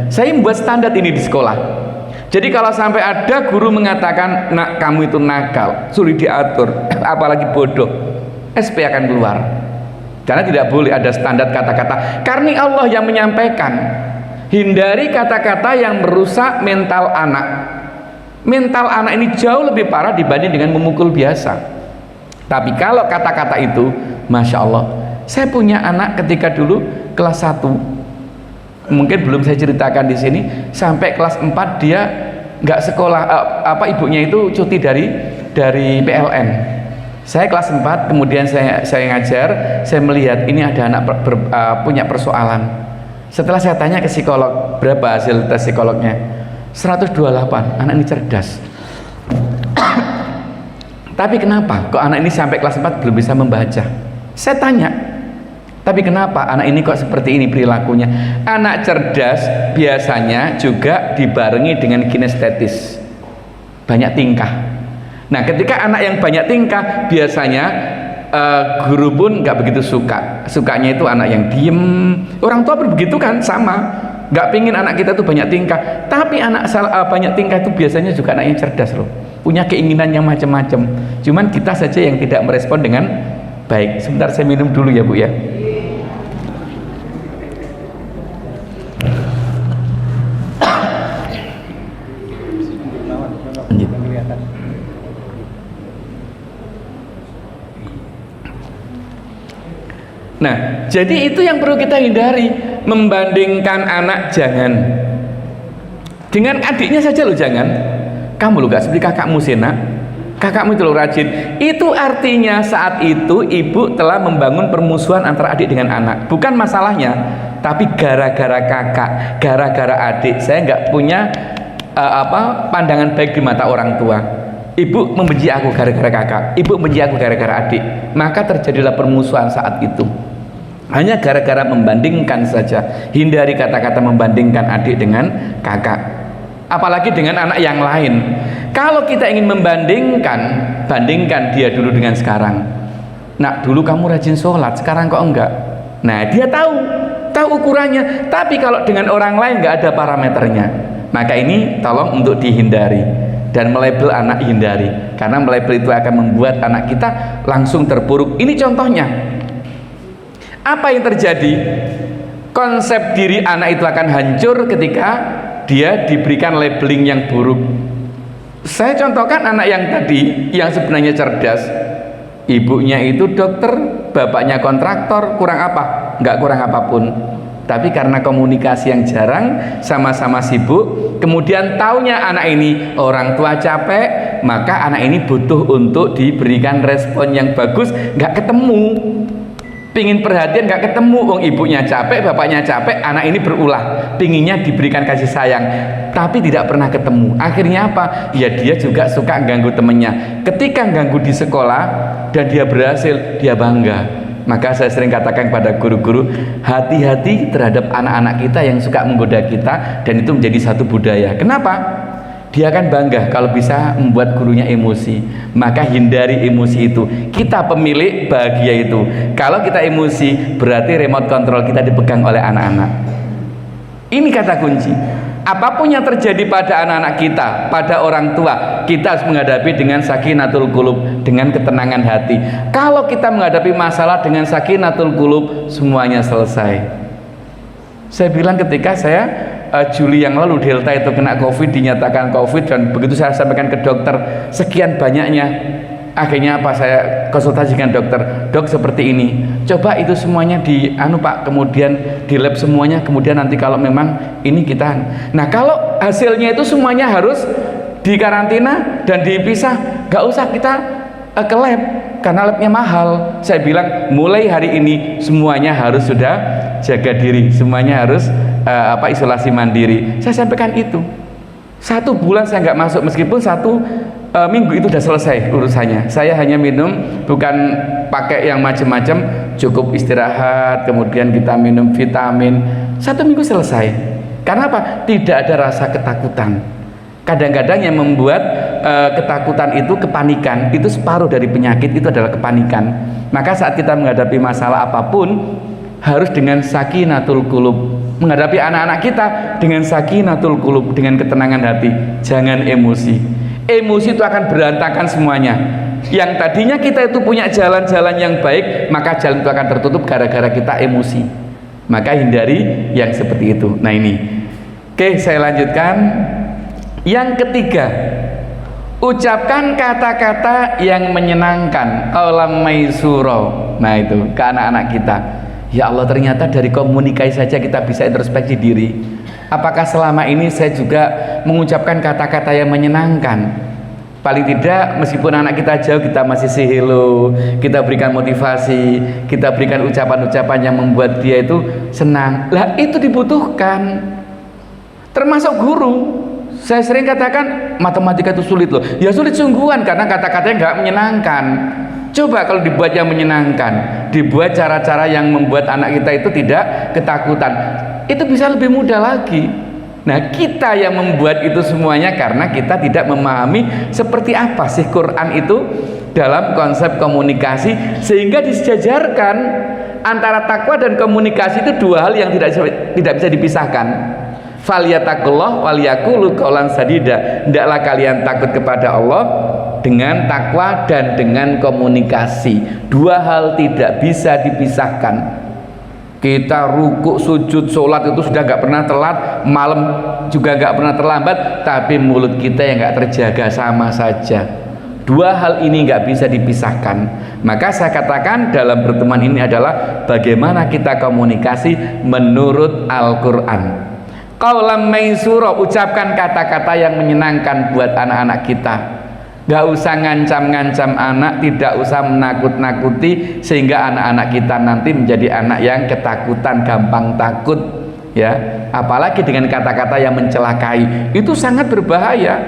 Saya membuat standar ini di sekolah. Jadi kalau sampai ada guru mengatakan, nak kamu itu nakal, sulit diatur, apalagi bodoh, SP akan keluar. Karena tidak boleh ada standar kata-kata. Karena Allah yang menyampaikan, hindari kata-kata yang merusak mental anak. Mental anak ini jauh lebih parah dibanding dengan memukul biasa. Tapi kalau kata-kata itu, Masya Allah, saya punya anak ketika dulu kelas 1, mungkin belum saya ceritakan di sini, sampai kelas 4 dia nggak sekolah, ibunya itu cuti dari PLN. Saya kelas 4, kemudian saya ngajar, saya melihat ini ada anak punya persoalan. Setelah saya tanya ke psikolog, berapa hasil tes psikolognya? 128, anak ini cerdas. Tapi kenapa kok anak ini sampai kelas 4 belum bisa membaca? Saya tanya, tapi kenapa anak ini kok seperti ini perilakunya? Anak cerdas biasanya juga dibarengi dengan kinestetis, banyak tingkah. Nah, ketika anak yang banyak tingkah, biasanya guru pun nggak begitu suka. Sukanya itu anak yang diem. Orang tua pun begitu kan, sama. Nggak pingin anak kita tuh banyak tingkah. Tapi anak banyak tingkah itu biasanya juga anak yang cerdas loh, punya keinginan yang macam-macam. Cuman kita saja yang tidak merespon dengan baik. Sebentar saya minum dulu ya Bu ya. Nah, jadi itu yang perlu kita hindari. Membandingkan anak jangan. Dengan adiknya saja loh jangan. Kamu loh gak seperti kakakmu Sena, kakakmu itu loh rajin. Itu artinya saat itu ibu telah membangun permusuhan antara adik dengan anak. Bukan masalahnya, tapi gara-gara kakak, gara-gara adik, saya nggak punya pandangan baik di mata orang tua. Ibu membenci aku gara-gara kakak, ibu membenci aku gara-gara adik. Maka terjadilah permusuhan saat itu. Hanya gara-gara membandingkan saja. Hindari kata-kata membandingkan adik dengan kakak, apalagi dengan anak yang lain. Kalau kita ingin membandingkan, bandingkan dia dulu dengan sekarang. Nak, dulu kamu rajin sholat, sekarang kok enggak. Nah, dia tahu ukurannya. Tapi kalau dengan orang lain nggak ada parameternya, maka ini tolong untuk dihindari. Dan melabel anak hindari, karena melabel itu akan membuat anak kita langsung terpuruk. Ini contohnya. Apa yang terjadi? Konsep diri anak itu akan hancur ketika dia diberikan labeling yang buruk. Saya contohkan anak yang tadi, yang sebenarnya cerdas, ibunya itu dokter, bapaknya kontraktor, kurang apa? Nggak kurang apapun. Tapi karena komunikasi yang jarang, sama-sama sibuk, kemudian taunya anak ini orang tua capek, maka anak ini butuh untuk diberikan respon yang bagus, nggak ketemu. Pingin perhatian nggak ketemu, wong ibunya capek, bapaknya capek, anak ini berulah, pinginnya diberikan kasih sayang, tapi tidak pernah ketemu. Akhirnya apa? Ya dia juga suka ganggu temennya. Ketika ganggu di sekolah dan dia berhasil, dia bangga. Maka saya sering katakan kepada guru-guru, hati-hati terhadap anak-anak kita yang suka menggoda kita, dan itu menjadi satu budaya. Kenapa? Dia akan bangga kalau bisa membuat gurunya emosi. Maka hindari emosi itu. Kita pemilik bahagia itu. Kalau kita emosi, berarti remote control kita dipegang oleh anak-anak. Ini kata kunci. Apapun yang terjadi pada anak-anak kita, pada orang tua, kita harus menghadapi dengan sakinatul qulub, dengan ketenangan hati. Kalau kita menghadapi masalah dengan sakinatul qulub, semuanya selesai. Saya bilang ketika saya Juli yang lalu Delta itu kena COVID, dinyatakan COVID, dan begitu saya sampaikan ke dokter sekian banyaknya, akhirnya apa, saya konsultasikan dokter, dok seperti ini, coba itu semuanya di Pak, kemudian di lab semuanya, kemudian nanti kalau memang ini kita, nah kalau hasilnya itu semuanya harus dikarantina dan dipisah, gak usah kita ke lab karena labnya mahal. Saya bilang mulai hari ini semuanya harus sudah jaga diri, semuanya harus isolasi mandiri. Saya sampaikan itu. 1 bulan saya nggak masuk, meskipun 1 minggu itu sudah selesai urusannya. Saya hanya minum, bukan pakai yang macam-macam, cukup istirahat, kemudian kita minum vitamin, 1 minggu selesai. Karena apa? Tidak ada rasa ketakutan. Kadang-kadang yang membuat ketakutan itu kepanikan, itu separuh dari penyakit, itu adalah kepanikan. Maka saat kita menghadapi masalah apapun harus dengan sakinatul qulub. Menghadapi anak-anak kita dengan sakinatul qulub, dengan ketenangan hati, jangan emosi. Emosi itu akan berantakan semuanya. Yang tadinya kita itu punya jalan-jalan yang baik, maka jalan itu akan tertutup gara-gara kita emosi. Maka hindari yang seperti itu. Nah ini, oke, saya lanjutkan. Yang ketiga, ucapkan kata-kata yang menyenangkan, qaulan maisura. Nah itu ke anak-anak kita. Ya Allah, ternyata dari komunikasi saja kita bisa introspeksi diri. Apakah selama ini saya juga mengucapkan kata-kata yang menyenangkan? Paling tidak meskipun anak kita jauh, kita masih say hello, kita berikan motivasi, kita berikan ucapan-ucapan yang membuat dia itu senang. Lah itu dibutuhkan. Termasuk guru. Saya sering katakan matematika itu sulit loh. Ya sulit sungguhan karena kata-katanya nggak menyenangkan. Coba kalau dibuat yang menyenangkan, dibuat cara-cara yang membuat anak kita itu tidak ketakutan, itu bisa lebih mudah lagi. Nah, kita yang membuat itu semuanya karena kita tidak memahami seperti apa sih Quran itu dalam konsep komunikasi, sehingga disejajarkan antara takwa dan komunikasi itu 2 hal yang tidak bisa dipisahkan. Falyattaqullah walyaqulu qaulan sadida. Hendaklah kalian takut kepada Allah dengan takwa dan dengan komunikasi. 2 hal tidak bisa dipisahkan. Kita rukuk, sujud, sholat itu sudah nggak pernah telat, malam juga nggak pernah terlambat, tapi mulut kita yang nggak terjaga sama saja. 2 hal ini nggak bisa dipisahkan. Maka saya katakan dalam pertemuan ini adalah bagaimana kita komunikasi menurut Al-Quran. Qaulan maisura, ucapkan kata-kata yang menyenangkan buat anak-anak kita. Gak usah ngancam-ngancam anak, tidak usah menakut-nakuti sehingga anak-anak kita nanti menjadi anak yang ketakutan, gampang takut, ya. Apalagi dengan kata-kata yang mencelakai, itu sangat berbahaya.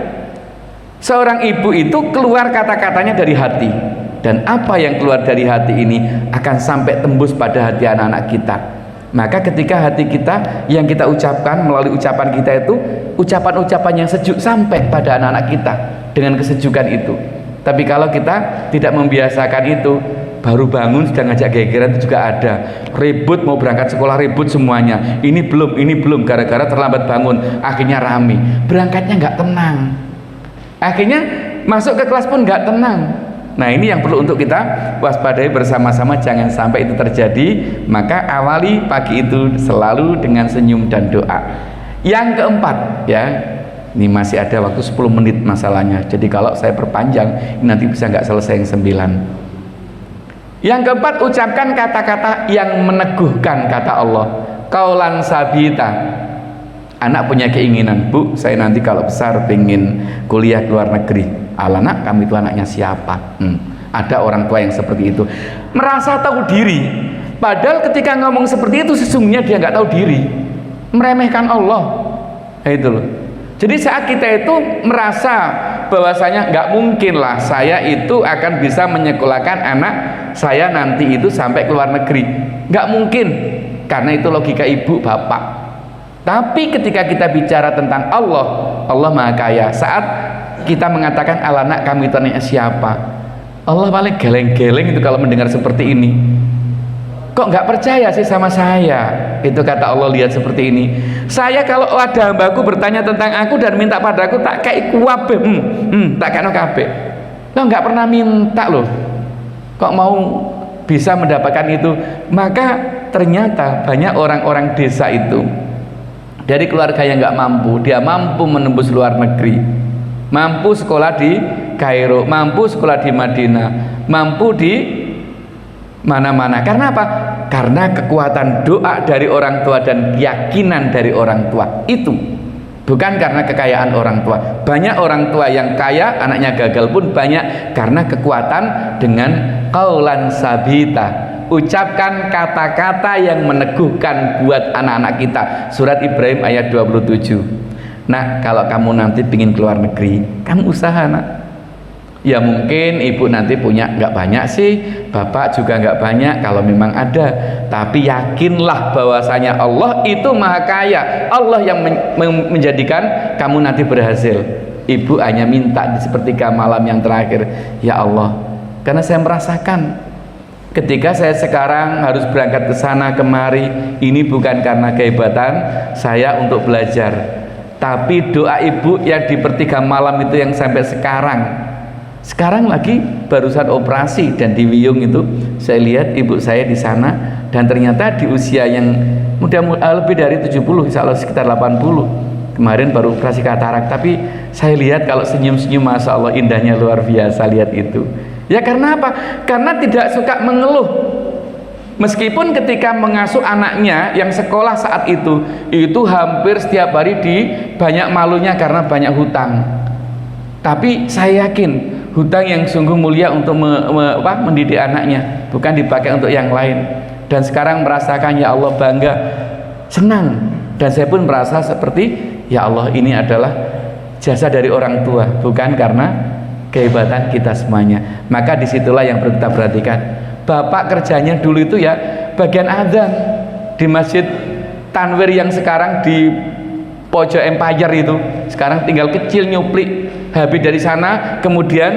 Seorang ibu itu keluar kata-katanya dari hati, dan apa yang keluar dari hati ini akan sampai tembus pada hati anak-anak kita. Maka ketika hati kita yang kita ucapkan melalui ucapan kita itu ucapan-ucapan yang sejuk sampai pada anak-anak kita dengan kesejukan itu. Tapi kalau kita tidak membiasakan itu, baru bangun sudah ngajak gegeran, itu juga ada. Ribut mau berangkat sekolah, ribut semuanya. Ini belum gara-gara terlambat bangun, akhirnya rame. Berangkatnya nggak tenang. Akhirnya masuk ke kelas pun nggak tenang. Nah ini yang perlu untuk kita waspadai bersama-sama, jangan sampai itu terjadi. Maka awali pagi itu selalu dengan senyum dan doa. Yang keempat, ya, ini masih ada waktu 10 menit masalahnya, jadi kalau saya perpanjang ini nanti bisa nggak selesai yang 9. Yang keempat, ucapkan kata-kata yang meneguhkan kata Allah. Qaulan sabita. Anak punya keinginan, Bu, saya nanti kalau besar pengen kuliah ke luar negeri. Alah nak, kami itu anaknya siapa? Ada orang tua yang seperti itu, merasa tahu diri, padahal ketika ngomong seperti itu sesungguhnya dia nggak tahu diri, meremehkan Allah. Nah, itu loh. Jadi saat kita itu merasa bahwasanya nggak mungkin lah saya itu akan bisa menyekolahkan anak saya nanti itu sampai ke luar negeri, nggak mungkin, karena itu logika ibu bapak. Tapi ketika kita bicara tentang Allah, Allah Maha Kaya, saat kita mengatakan anak kamu itu anaknya siapa, Allah paling geleng-geleng itu kalau mendengar seperti ini. Kok nggak percaya sih sama saya? Itu kata Allah, lihat seperti ini. Saya kalau ada hambaku bertanya tentang aku dan minta padaku, tak kayak kuabe, tak kayak kabe. Lo nggak pernah minta loh. Kok mau bisa mendapatkan itu? Maka ternyata banyak orang-orang desa itu dari keluarga yang nggak mampu, dia mampu menembus luar negeri, mampu sekolah di Kairo, mampu sekolah di Madinah, mampu di mana-mana. Karena apa? Karena kekuatan doa dari orang tua dan keyakinan dari orang tua itu, bukan karena kekayaan orang tua. Banyak orang tua yang kaya anaknya gagal pun banyak karena kekuatan dengan qaulan sabita, ucapkan kata-kata yang meneguhkan buat anak-anak kita. Surat Ibrahim ayat 27. Nah, kalau kamu nanti ingin keluar negeri, kamu usaha nak. Ya mungkin ibu nanti punya nggak banyak sih, bapak juga nggak banyak kalau memang ada, tapi yakinlah bahwasanya Allah itu Maha Kaya, Allah yang menjadikan kamu nanti berhasil. Ibu hanya minta di sepertiga malam yang terakhir, ya Allah, karena saya merasakan ketika saya sekarang harus berangkat ke sana kemari, ini bukan karena kehebatan saya untuk belajar, tapi doa ibu yang di sepertiga malam itu yang sampai sekarang lagi barusan operasi, dan di Wiyung itu saya lihat ibu saya di sana, dan ternyata di usia yang lebih dari 70, insya Allah sekitar 80, kemarin baru operasi katarak. Tapi saya lihat kalau senyum-senyum, masya Allah indahnya luar biasa lihat itu. Ya karena apa? Karena tidak suka mengeluh. Meskipun ketika mengasuh anaknya yang sekolah saat itu hampir setiap hari banyak malunya karena banyak hutang. Tapi saya yakin hutang yang sungguh mulia untuk mendidik anaknya, bukan dipakai untuk yang lain. Dan sekarang merasakan, ya Allah, bangga, senang, dan saya pun merasa seperti, ya Allah, ini adalah jasa dari orang tua, bukan karena kehebatan kita semuanya. Maka disitulah yang perlu kita perhatikan. Bapak kerjanya dulu itu ya bagian adzan di Masjid Tanwir yang sekarang di pojok Empire itu, sekarang tinggal kecil nyuplik. Habis dari sana kemudian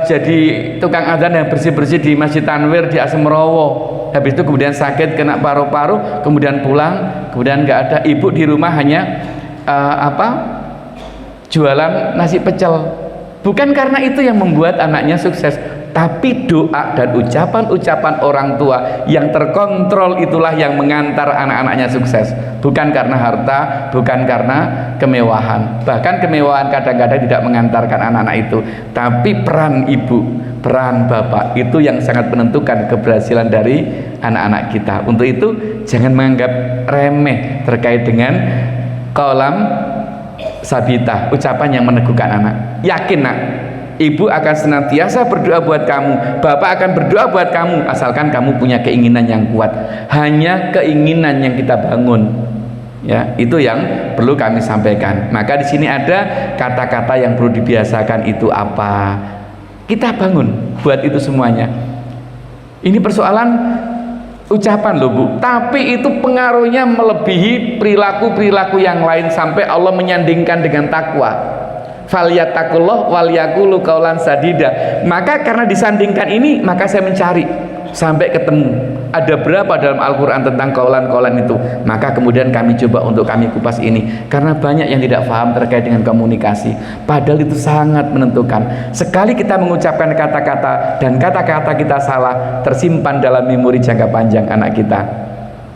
jadi tukang adzan yang bersih-bersih di Masjid Tanwir di Asemrowo. Habis itu kemudian sakit kena paru-paru, kemudian pulang, kemudian nggak ada. Ibu di rumah hanya jualan nasi pecel. Bukan karena itu yang membuat anaknya sukses, tapi doa dan ucapan-ucapan orang tua yang terkontrol itulah yang mengantar anak-anaknya sukses. Bukan karena harta, bukan karena kemewahan. Bahkan kemewahan kadang-kadang tidak mengantarkan anak-anak itu, tapi peran ibu, peran bapak itu yang sangat menentukan keberhasilan dari anak-anak kita. Untuk itu jangan menganggap remeh terkait dengan kaulam sabita, ucapan yang meneguhkan anak. Yakin nak, ibu akan senantiasa berdoa buat kamu, bapak akan berdoa buat kamu, asalkan kamu punya keinginan yang kuat. Hanya keinginan yang kita bangun, ya, itu yang perlu kami sampaikan. Maka di sini ada kata-kata yang perlu dibiasakan. Itu apa? Kita bangun buat itu semuanya. Ini persoalan ucapan loh Bu, tapi itu pengaruhnya melebihi perilaku-perilaku yang lain sampai Allah menyandingkan dengan takwa. Falyattaqullah walyaqulu qaulan sadida. Maka karena disandingkan ini, maka saya mencari sampai ketemu ada berapa dalam Al-Quran tentang qaulan-qaulan itu. Maka kemudian kami coba untuk kami kupas ini, karena banyak yang tidak paham terkait dengan komunikasi, padahal itu sangat menentukan. Sekali kita mengucapkan kata-kata dan kata-kata kita salah, tersimpan dalam memori jangka panjang anak kita.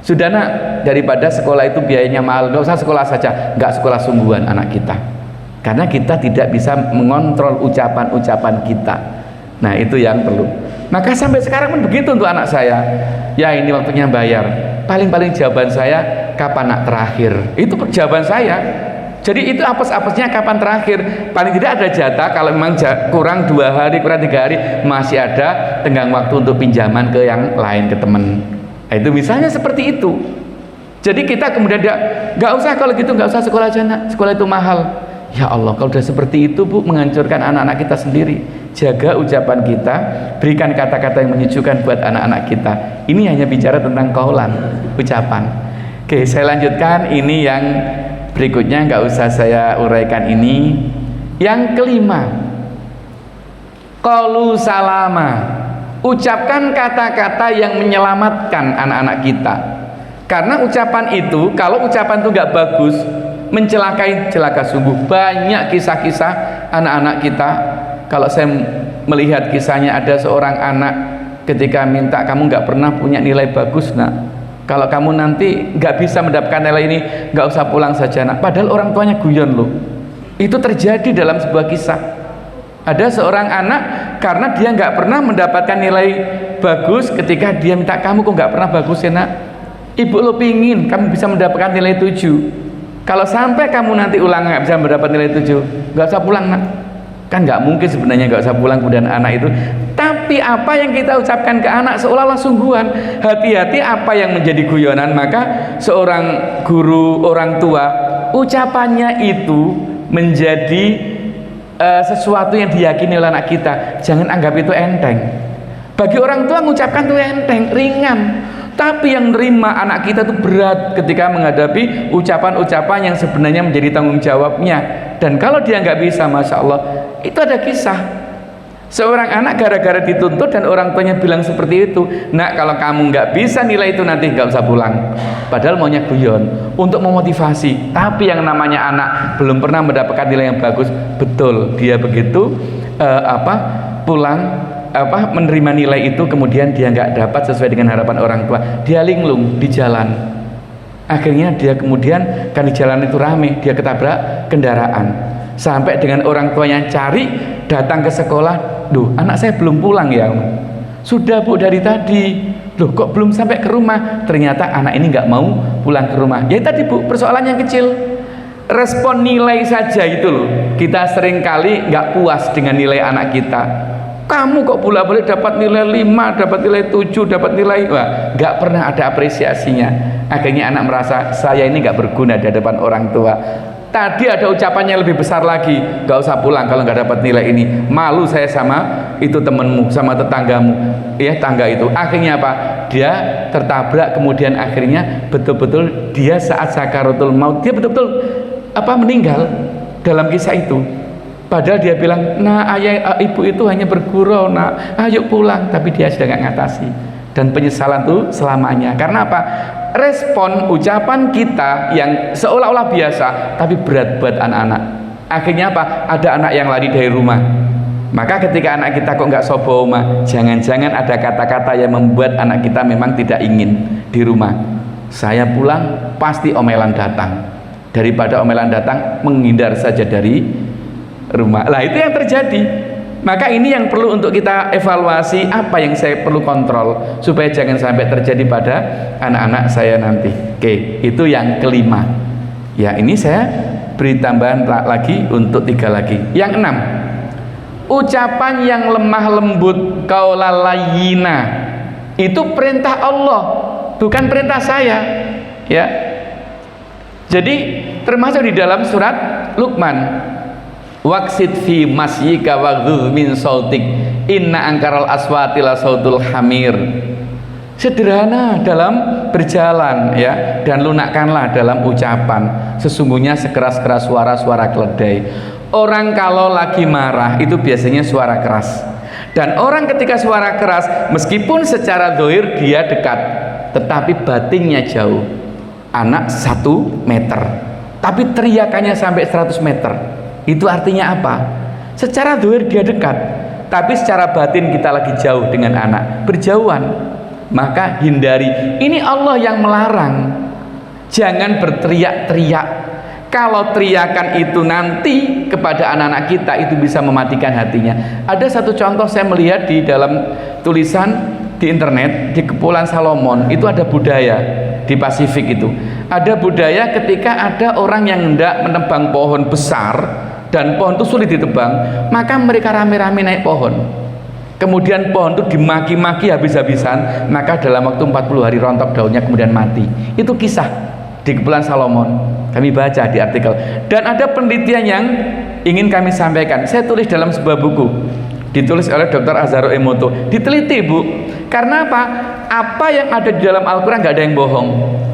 Sudah nak, daripada sekolah itu biayanya mahal, nggak usah sekolah saja, nggak sekolah sungguhan anak kita, karena kita tidak bisa mengontrol ucapan-ucapan kita. Nah itu yang perlu. Maka sampai sekarang pun begitu untuk anak saya. Ya ini waktunya bayar. Paling-paling jawaban saya, kapan nak terakhir? Itu jawaban saya. Jadi itu apes-apesnya kapan terakhir. Paling tidak ada jatah. Kalau memang kurang 2 hari, kurang 3 hari, masih ada tenggang waktu untuk pinjaman ke yang lain, ke teman. Nah, itu misalnya seperti itu. Jadi kita kemudian nggak usah, kalau gitu nggak usah sekolah aja nak, sekolah itu mahal. Ya Allah, kalau sudah seperti itu Bu, menghancurkan anak-anak kita sendiri. Jaga ucapan kita, berikan kata-kata yang menyejukkan buat anak-anak kita. Ini hanya bicara tentang qaulan, ucapan. Oke, saya lanjutkan. Ini yang berikutnya, nggak usah saya uraikan ini. Yang kelima, qaulu salama, ucapkan kata-kata yang menyelamatkan anak-anak kita. Karena ucapan itu, kalau ucapan itu nggak bagus, mencelakai, celaka sungguh. Banyak kisah-kisah anak-anak kita. Kalau saya melihat kisahnya, ada seorang anak ketika minta, kamu nggak pernah punya nilai bagus nak, kalau kamu nanti nggak bisa mendapatkan nilai ini, nggak usah pulang saja nak. Padahal orang tuanya guyon loh. Itu terjadi dalam sebuah kisah. Ada seorang anak, karena dia nggak pernah mendapatkan nilai bagus, ketika dia minta, kamu kok nggak pernah bagus ya nak, ibu lo pingin kamu bisa mendapatkan nilai 7. Kalau sampai kamu nanti ulang nggak bisa mendapat nilai 7, nggak usah pulang nak. Kan nggak mungkin sebenarnya nggak usah pulang kemudian anak itu. Tapi apa yang kita ucapkan ke anak seolah-olah sungguhan. Hati-hati apa yang menjadi guyonan. Maka seorang guru, orang tua, ucapannya itu menjadi sesuatu yang diyakini oleh anak kita. Jangan anggap itu enteng. Bagi orang tua mengucapkan itu enteng, ringan. Tapi yang nerima anak kita itu berat ketika menghadapi ucapan-ucapan yang sebenarnya menjadi tanggung jawabnya. Dan kalau dia nggak bisa, Masya Allah, itu ada kisah. Seorang anak gara-gara dituntut dan orang tuanya bilang seperti itu, nak kalau kamu nggak bisa nilai itu nanti nggak usah pulang. Padahal maunya guyon untuk memotivasi. Tapi yang namanya anak belum pernah mendapatkan nilai yang bagus, betul dia begitu pulang menerima nilai itu, kemudian dia nggak dapat sesuai dengan harapan orang tua, dia linglung di jalan. Akhirnya dia kemudian, kan di jalan itu rame, dia ketabrak kendaraan. Sampai dengan orang tuanya cari, datang ke sekolah, duh anak saya belum pulang ya. Sudah Bu, dari tadi. Loh kok belum sampai ke rumah? Ternyata anak ini nggak mau pulang ke rumah. Ya tadi Bu, persoalan yang kecil, respon nilai saja itu loh. Kita seringkali nggak puas dengan nilai anak kita. Kamu kok bolak-balik dapat nilai 5, dapat nilai 7, dapat nilai, wah, nggak pernah ada apresiasinya. Akhirnya anak merasa saya ini nggak berguna di hadapan orang tua. Tadi ada ucapannya lebih besar lagi, nggak usah pulang kalau nggak dapat nilai ini. Malu saya sama itu temenmu, sama tetanggamu, ya tangga itu. Akhirnya apa? Dia tertabrak, kemudian akhirnya betul-betul dia saat sakaratul maut, dia betul-betul meninggal dalam kisah itu. Padahal dia bilang, nah ayah ibu itu hanya bergurau, nak ayo pulang, tapi dia sudah nggak ngatasi. Dan penyesalan itu selamanya. Karena apa? Respon ucapan kita yang seolah-olah biasa, tapi berat buat anak-anak. Akhirnya apa? Ada anak yang lari dari rumah. Maka ketika anak kita kok nggak soboma, jangan-jangan ada kata-kata yang membuat anak kita memang tidak ingin di rumah. Saya pulang, pasti omelan datang. Daripada omelan datang, menghindar saja dari rumah. Lah itu yang terjadi. Maka ini yang perlu untuk kita evaluasi, apa yang saya perlu kontrol supaya jangan sampai terjadi pada anak-anak saya nanti. Oke, itu yang kelima. Ya, ini saya beri tambahan lagi untuk 3 lagi. Yang 6, ucapan yang lemah lembut, qaulal layyina. Itu perintah Allah, bukan perintah saya. Ya. Jadi termasuk di dalam surat Luqman. Waqsid fi masyika waghdud min sautik inna angkaral aswati la sautul hamir. Sederhana dalam berjalan ya, dan lunakkanlah dalam ucapan. Sesungguhnya sekeras-keras suara keledai. Orang kalau lagi marah itu biasanya suara keras. Dan orang ketika suara keras, meskipun secara zahir dia dekat, tetapi batinnya jauh. Anak 1 meter, tapi teriakannya sampai 100 meter. Itu artinya apa? Secara zahir dia dekat, tapi secara batin kita lagi jauh dengan anak, berjauhan. Maka hindari. Ini Allah yang melarang. Jangan berteriak-teriak. Kalau teriakan itu nanti kepada anak-anak kita, itu bisa mematikan hatinya. Ada satu contoh saya melihat di dalam tulisan di internet, di Kepulauan Salomon itu ada budaya di Pasifik itu. Ada budaya ketika ada orang yang hendak menebang pohon besar dan pohon itu sulit ditebang, maka mereka rame-rame naik pohon. Kemudian pohon itu dimaki-maki habis-habisan, maka dalam waktu 40 hari rontok daunnya kemudian mati. Itu kisah di Kepulauan Salomon. Kami baca di artikel. Dan ada penelitian yang ingin kami sampaikan. Saya tulis dalam sebuah buku, ditulis oleh Dr. Azharo Emoto. Diteliti, Bu. Karena apa? Apa yang ada di dalam Al-Quran nggak ada yang bohong,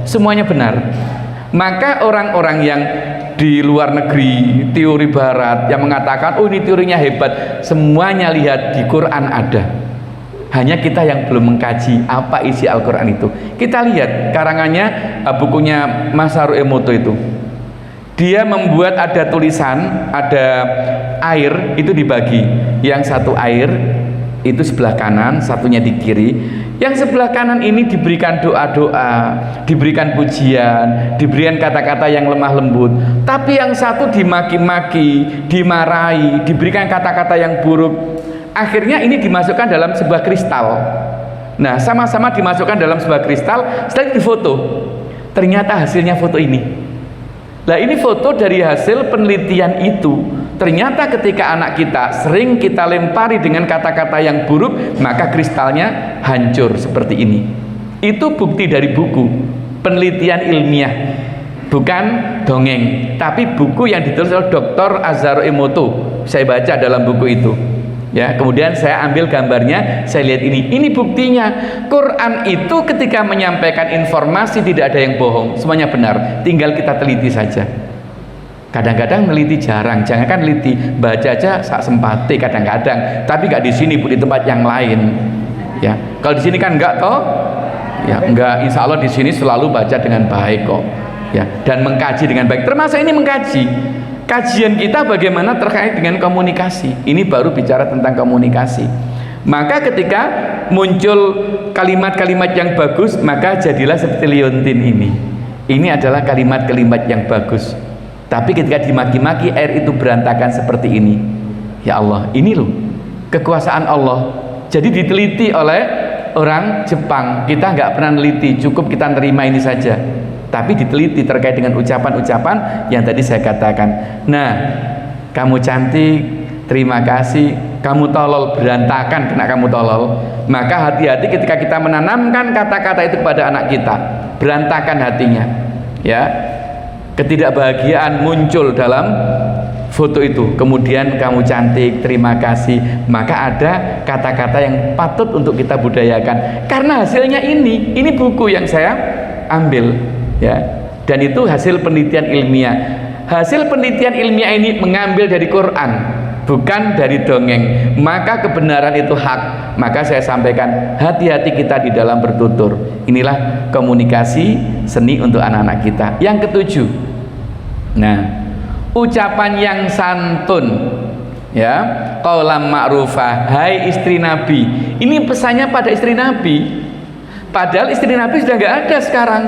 semuanya benar. Maka orang-orang yang di luar negeri, teori barat yang mengatakan, oh ini teorinya hebat, semuanya lihat di Quran ada. Hanya kita yang belum mengkaji apa isi Al-Quran itu. Kita lihat karangannya, bukunya Mas Haru Emoto itu. Dia membuat ada tulisan, ada air itu dibagi. Yang satu air itu sebelah kanan, satunya di kiri. Yang sebelah kanan ini diberikan doa-doa, diberikan pujian, diberikan kata-kata yang lemah lembut. Tapi yang satu dimaki-maki, dimarahi, diberikan kata-kata yang buruk. Akhirnya ini dimasukkan dalam sebuah kristal. Nah, sama-sama dimasukkan dalam sebuah kristal, setelah difoto. Ternyata hasilnya foto ini. Nah, ini foto dari hasil penelitian itu. Ternyata ketika anak kita sering kita lempari dengan kata-kata yang buruk, maka kristalnya hancur seperti ini. Itu bukti dari buku, penelitian ilmiah, bukan dongeng, tapi buku yang ditulis oleh Dr. Azharo Emoto. Saya baca dalam buku itu. Ya, kemudian saya ambil gambarnya, saya lihat ini buktinya. Quran itu ketika menyampaikan informasi tidak ada yang bohong, semuanya benar, tinggal kita teliti saja. Kadang-kadang neliti jarang, jangankan neliti, baca aja sak sempate kadang-kadang, tapi nggak di sini, Bu, di tempat yang lain. Ya, kalau di sini kan enggak toh? Ya, enggak, insya Allah di sini selalu baca dengan baik kok. Ya, dan mengkaji dengan baik. Termasuk ini mengkaji. Kajian kita bagaimana terkait dengan komunikasi. Ini baru bicara tentang komunikasi. Maka ketika muncul kalimat-kalimat yang bagus, maka jadilah seperti liontin ini. Ini adalah kalimat-kalimat yang bagus. Tapi ketika dimaki-maki, air itu berantakan seperti ini. Ya Allah, ini loh kekuasaan Allah. Jadi diteliti oleh orang Jepang. Kita nggak pernah neliti, cukup kita terima ini saja. Tapi diteliti terkait dengan ucapan-ucapan yang tadi saya katakan. Nah, kamu cantik, terima kasih. Kamu tolol, berantakan kena kamu tolol. Maka hati-hati ketika kita menanamkan kata-kata itu kepada anak kita, berantakan hatinya. Ya, ketidakbahagiaan muncul dalam foto itu. Kemudian kamu cantik, terima kasih. Maka ada kata-kata yang patut untuk kita budayakan. Karena hasilnya ini buku yang saya ambil, ya. Dan itu hasil penelitian ilmiah. Hasil penelitian ilmiah ini mengambil dari Quran, bukan dari dongeng. Maka kebenaran itu hak. Maka saya sampaikan, hati-hati kita di dalam bertutur. Inilah komunikasi seni untuk anak-anak kita. Yang ketujuh, nah, ucapan yang santun, ya, qaulan ma'rufah, hai istri Nabi. Ini pesannya pada istri Nabi. Padahal istri Nabi sudah nggak ada sekarang.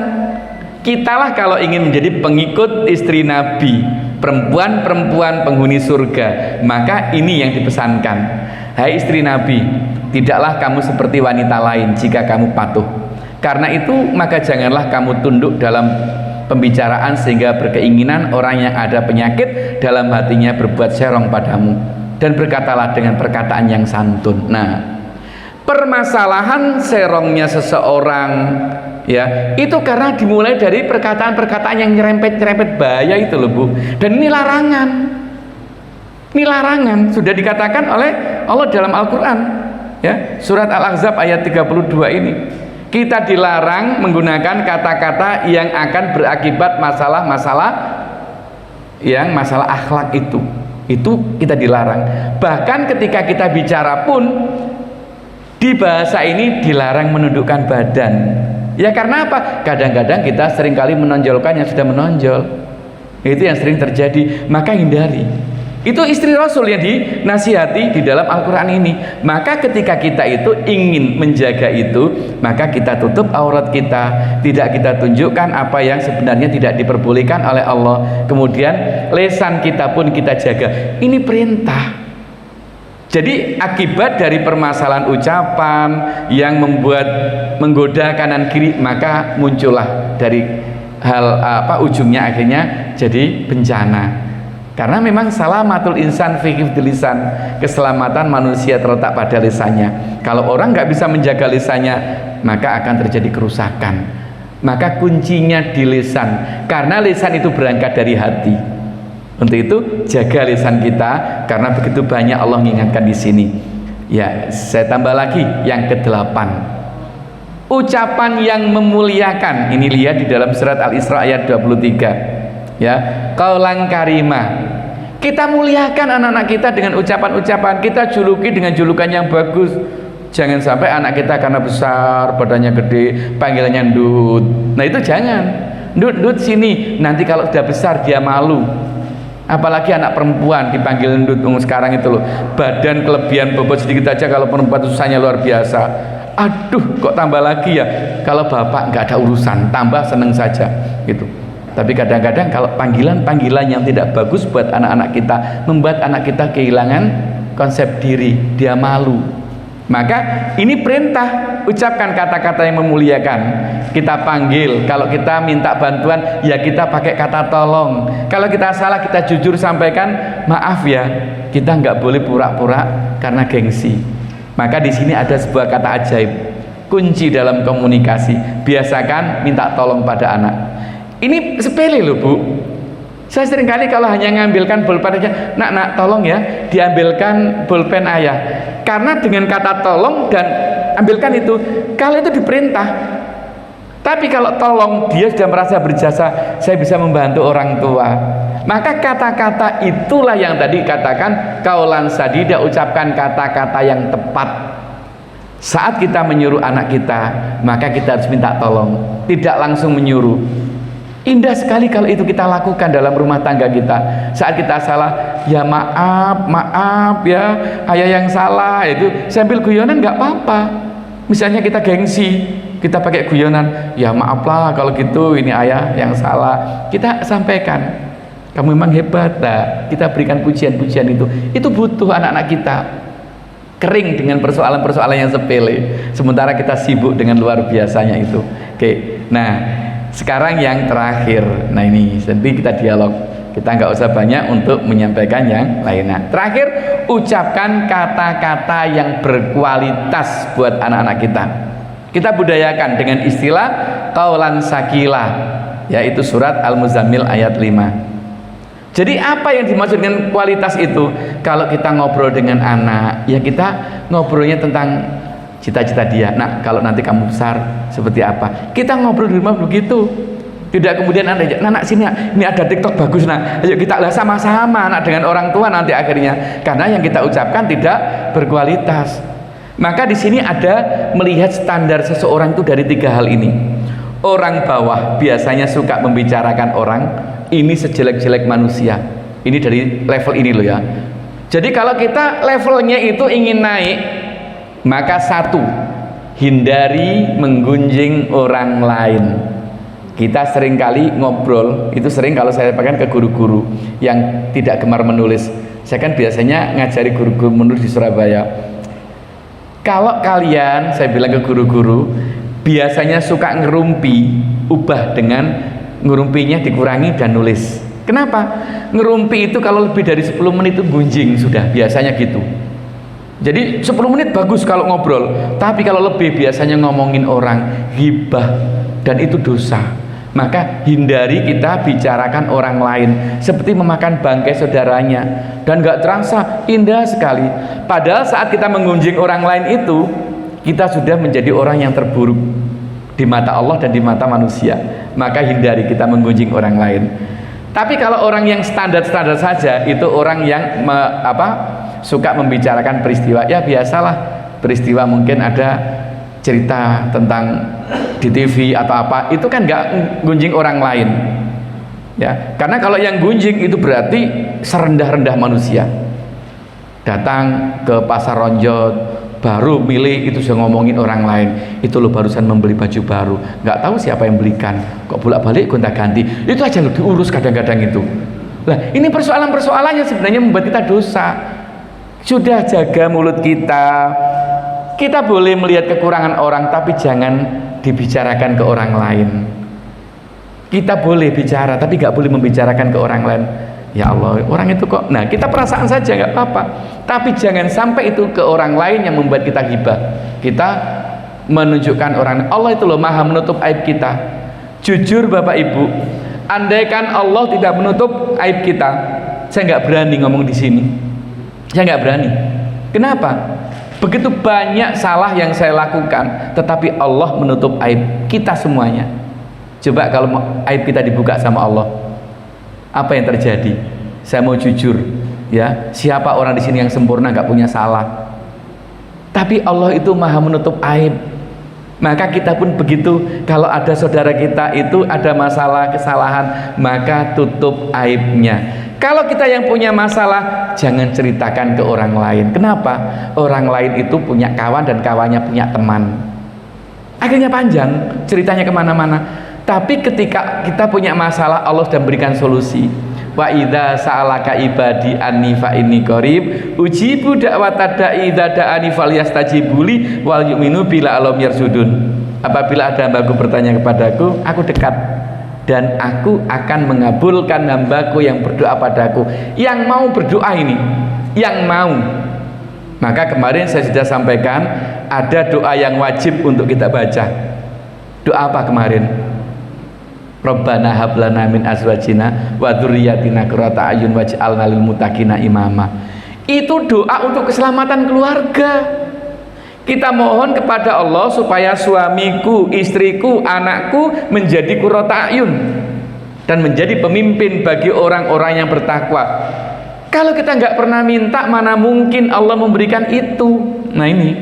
Kitalah kalau ingin menjadi pengikut istri Nabi, perempuan-perempuan penghuni surga, maka ini yang dipesankan. Hai istri Nabi, tidaklah kamu seperti wanita lain jika kamu patuh. Karena itu maka janganlah kamu tunduk dalam pembicaraan sehingga berkeinginan orang yang ada penyakit dalam hatinya berbuat serong padamu, dan berkatalah dengan perkataan yang santun. Nah, permasalahan serongnya seseorang, ya, itu karena dimulai dari perkataan-perkataan yang nyerempet-nyerempet bahaya itu loh, Bu. Dan ini larangan. Ini larangan, sudah dikatakan oleh Allah dalam Al-Quran, ya, surat Al-Ahzab ayat 32 ini. Kita dilarang menggunakan kata-kata yang akan berakibat masalah-masalah yang masalah akhlak itu kita dilarang. Bahkan ketika kita bicara pun di bahasa ini dilarang menundukkan badan. Ya, karena apa? Kadang-kadang kita seringkali menonjolkan yang sudah menonjol. Itu yang sering terjadi. Maka hindari. Itu istri Rasul yang dinasihati di dalam Al-Quran ini. Maka ketika kita itu ingin menjaga itu, maka kita tutup aurat kita, tidak kita tunjukkan apa yang sebenarnya tidak diperbolehkan oleh Allah. Kemudian lisan kita pun kita jaga. Ini perintah. Jadi akibat dari permasalahan ucapan yang membuat menggoda kanan kiri, maka muncullah dari hal ujungnya akhirnya jadi bencana. Karena memang salamatul insan fi hifdzil lisan, keselamatan manusia terletak pada lisannya. Kalau orang nggak bisa menjaga lisannya, maka akan terjadi kerusakan. Maka kuncinya di lisan. karena lisan itu berangkat dari hati. Untuk itu jaga lisan kita, karena begitu banyak Allah mengingatkan di sini. Ya, saya tambah lagi yang ke-8. Ucapan yang memuliakan. Ini lihat di dalam surat Al-Isra ayat 23. Ya, qaulan karimah. Kita muliakan anak-anak kita dengan ucapan-ucapan, kita juluki dengan julukan yang bagus. Jangan sampai anak kita karena besar, badannya gede, panggilannya ndut. Nah itu jangan. Ndut sini, nanti kalau sudah besar dia malu. Apalagi anak perempuan dipanggil ndut. Sekarang itu loh, badan kelebihan bobot sedikit aja, kalau perempuan susahnya luar biasa. Aduh, kok tambah lagi ya. Kalau bapak nggak ada urusan, tambah seneng saja gitu. Tapi kadang-kadang kalau panggilan-panggilan yang tidak bagus buat anak-anak kita, membuat anak kita kehilangan konsep diri, dia malu. Maka ini perintah, ucapkan kata-kata yang memuliakan. Kita panggil, kalau kita minta bantuan ya kita pakai kata tolong. Kalau kita salah kita jujur sampaikan, maaf ya. Kita nggak boleh pura-pura karena gengsi. Maka di sini ada sebuah kata ajaib, kunci dalam komunikasi. Biasakan minta tolong pada anak. Ini sepele loh Bu. Saya seringkali kalau hanya ngambilkan bolpen aja, nak tolong ya, diambilkan bolpen ayah. Karena dengan kata tolong dan ambilkan itu, kalau itu diperintah. Tapi kalau tolong, dia sudah merasa berjasa, saya bisa membantu orang tua. Maka kata-kata itulah yang tadi katakan qaulan sadida, ucapkan kata-kata yang tepat. Saat kita menyuruh anak kita, maka kita harus minta tolong, tidak langsung menyuruh. Indah sekali kalau itu kita lakukan dalam rumah tangga kita. Saat kita salah, ya maaf ya, ayah yang salah. Itu sambil guyonan nggak apa-apa. Misalnya kita gengsi, kita pakai guyonan, ya maaflah kalau gitu, ini ayah yang salah. Kita sampaikan, kamu memang hebat. Nah, kita berikan pujian-pujian itu butuh anak-anak kita. Kering dengan persoalan-persoalan yang sepele, sementara kita sibuk dengan luar biasanya itu. Oke, nah sekarang yang terakhir. Nah ini nanti kita dialog, kita nggak usah banyak untuk menyampaikan yang lainnya. Terakhir, ucapkan kata-kata yang berkualitas buat anak-anak kita. Kita budayakan dengan istilah qaulan sakila, yaitu surat Al-Muzammil ayat 5. Jadi apa yang dimaksud dengan kualitas itu? Kalau kita ngobrol dengan anak, ya kita ngobrolnya tentang cita-cita dia. Nah, kalau nanti kamu besar seperti apa? Kita ngobrol di rumah begitu. Tidak kemudian anak sini, ini ada TikTok bagus, nah, ayo kita lah sama-sama anak dengan orang tua nanti akhirnya. Karena yang kita ucapkan tidak berkualitas. Maka di sini ada melihat standar seseorang itu dari 3 hal ini. Orang bawah biasanya suka membicarakan orang, ini sejelek-jelek manusia. Ini dari level ini loh ya. Jadi kalau kita levelnya itu ingin naik, maka 1, hindari menggunjing orang lain. Kita seringkali ngobrol, itu sering kalau saya sampaikan ke guru-guru yang tidak gemar menulis. Saya kan biasanya ngajari guru-guru menulis di Surabaya. Kalau kalian, saya bilang ke guru-guru, biasanya suka ngerumpi, ubah dengan ngerumpinya dikurangi dan nulis. Kenapa? Ngerumpi itu kalau lebih dari 10 menit itu gunjing sudah, biasanya gitu. Jadi 10 menit bagus kalau ngobrol, tapi kalau lebih biasanya ngomongin orang, ghibah, dan itu dosa. Maka hindari kita bicarakan orang lain seperti memakan bangkai saudaranya, dan gak terasa indah sekali. Padahal saat kita menggunjing orang lain itu, kita sudah menjadi orang yang terburuk di mata Allah dan di mata manusia. Maka hindari kita menggunjing orang lain. Tapi kalau orang yang standar-standar saja, itu orang yang suka membicarakan peristiwa. Ya biasalah, peristiwa mungkin ada cerita tentang di TV atau apa, itu kan nggak gunjing orang lain ya. Karena kalau yang gunjing itu berarti serendah-rendah manusia. Datang ke pasar Ronjot, baru milih itu sudah ngomongin orang lain. Itu lo barusan membeli baju baru, nggak tahu siapa yang belikan, kok bolak-balik gonta-ganti. Itu aja lo diurus kadang-kadang itu. Nah ini persoalan-persoalan yang sebenarnya membuat kita dosa. Sudah jaga mulut kita. Kita boleh melihat kekurangan orang, tapi jangan dibicarakan ke orang lain. Kita boleh bicara, tapi nggak boleh membicarakan ke orang lain. Ya Allah, orang itu kok. Nah, kita perasaan saja nggak apa-apa. Tapi jangan sampai itu ke orang lain yang membuat kita ghibah. Kita menunjukkan orang. Allah itu loh maha menutup aib kita. Jujur Bapak Ibu, Andaikan Allah tidak menutup aib kita, saya nggak berani ngomong di sini. Saya nggak berani. Kenapa? Begitu banyak salah yang saya lakukan, tetapi Allah menutup aib kita semuanya. Coba kalau aib kita dibuka sama Allah, apa yang terjadi? Saya mau jujur, ya, siapa orang di sini yang sempurna, nggak punya salah? Tapi Allah itu maha menutup aib. Maka kita pun begitu, kalau ada saudara kita itu ada masalah, kesalahan, maka tutup aibnya. Kalau kita yang punya masalah, jangan ceritakan ke orang lain. Kenapa? Orang lain itu punya kawan dan kawannya punya teman. Akhirnya panjang, ceritanya kemana-mana. Tapi ketika kita punya masalah, Allah sudah memberikan solusi. Wa idza sa'alaka ibadi anni fa inni qarib ujibu da'watad da'i idza da'ani falyastajibuli wal yu'minu bila alam yarsudun. Apabila ada hambaku bertanya kepadaku, aku dekat dan aku akan mengabulkan hambaku yang berdoa padaku. Yang mau berdoa ini, yang mau. Maka kemarin saya sudah sampaikan ada doa yang wajib untuk kita baca. Doa apa kemarin? Rabbana hablana min azwajina wa dzurriyyatina qurrata a'yun waj'alna lil muttaqina imama. Itu doa untuk keselamatan keluarga. Kita mohon kepada Allah supaya suamiku, istriku, anakku menjadi qurrata a'yun dan menjadi pemimpin bagi orang-orang yang bertakwa. Kalau kita nggak pernah minta, mana mungkin Allah memberikan itu. Nah ini,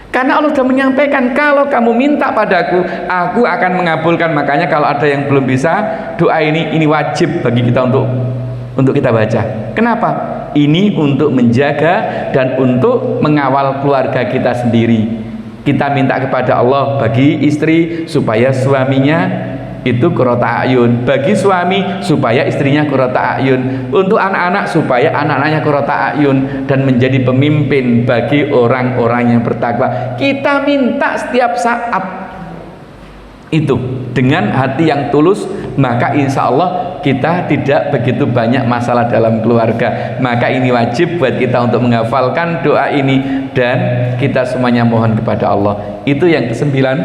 karena Allah sudah menyampaikan, kalau kamu minta padaku, aku akan mengabulkan. Makanya kalau ada yang belum bisa, doa ini wajib bagi kita untuk kita baca. Kenapa? Ini untuk menjaga dan untuk mengawal keluarga kita sendiri. Kita minta kepada Allah bagi istri supaya suaminya itu qurrata a'yun, bagi suami supaya istrinya qurrata a'yun, untuk anak-anak supaya anak-anaknya qurrata a'yun, dan menjadi pemimpin bagi orang-orang yang bertakwa. Kita minta setiap saat itu dengan hati yang tulus, maka insya Allah kita tidak begitu banyak masalah dalam keluarga. Maka ini wajib buat kita untuk menghafalkan doa ini dan kita semuanya mohon kepada Allah. Itu yang kesembilan,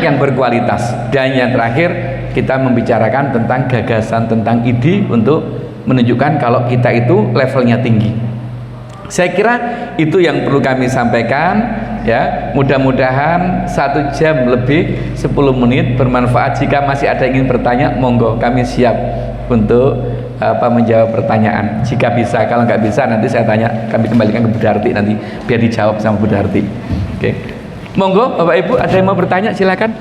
yang berkualitas. Dan yang terakhir, kita membicarakan tentang gagasan, tentang ide untuk menunjukkan kalau kita itu levelnya tinggi. Saya kira itu yang perlu kami sampaikan, ya. Mudah-mudahan 1 jam lebih 10 menit bermanfaat. Jika masih ada yang ingin bertanya, monggo, kami siap untuk menjawab pertanyaan. Jika bisa, kalau nggak bisa nanti saya tanya, kami kembalikan ke Bu Darti nanti biar dijawab sama Bu Darti. Oke. Monggo Bapak Ibu, ada yang mau bertanya silakan.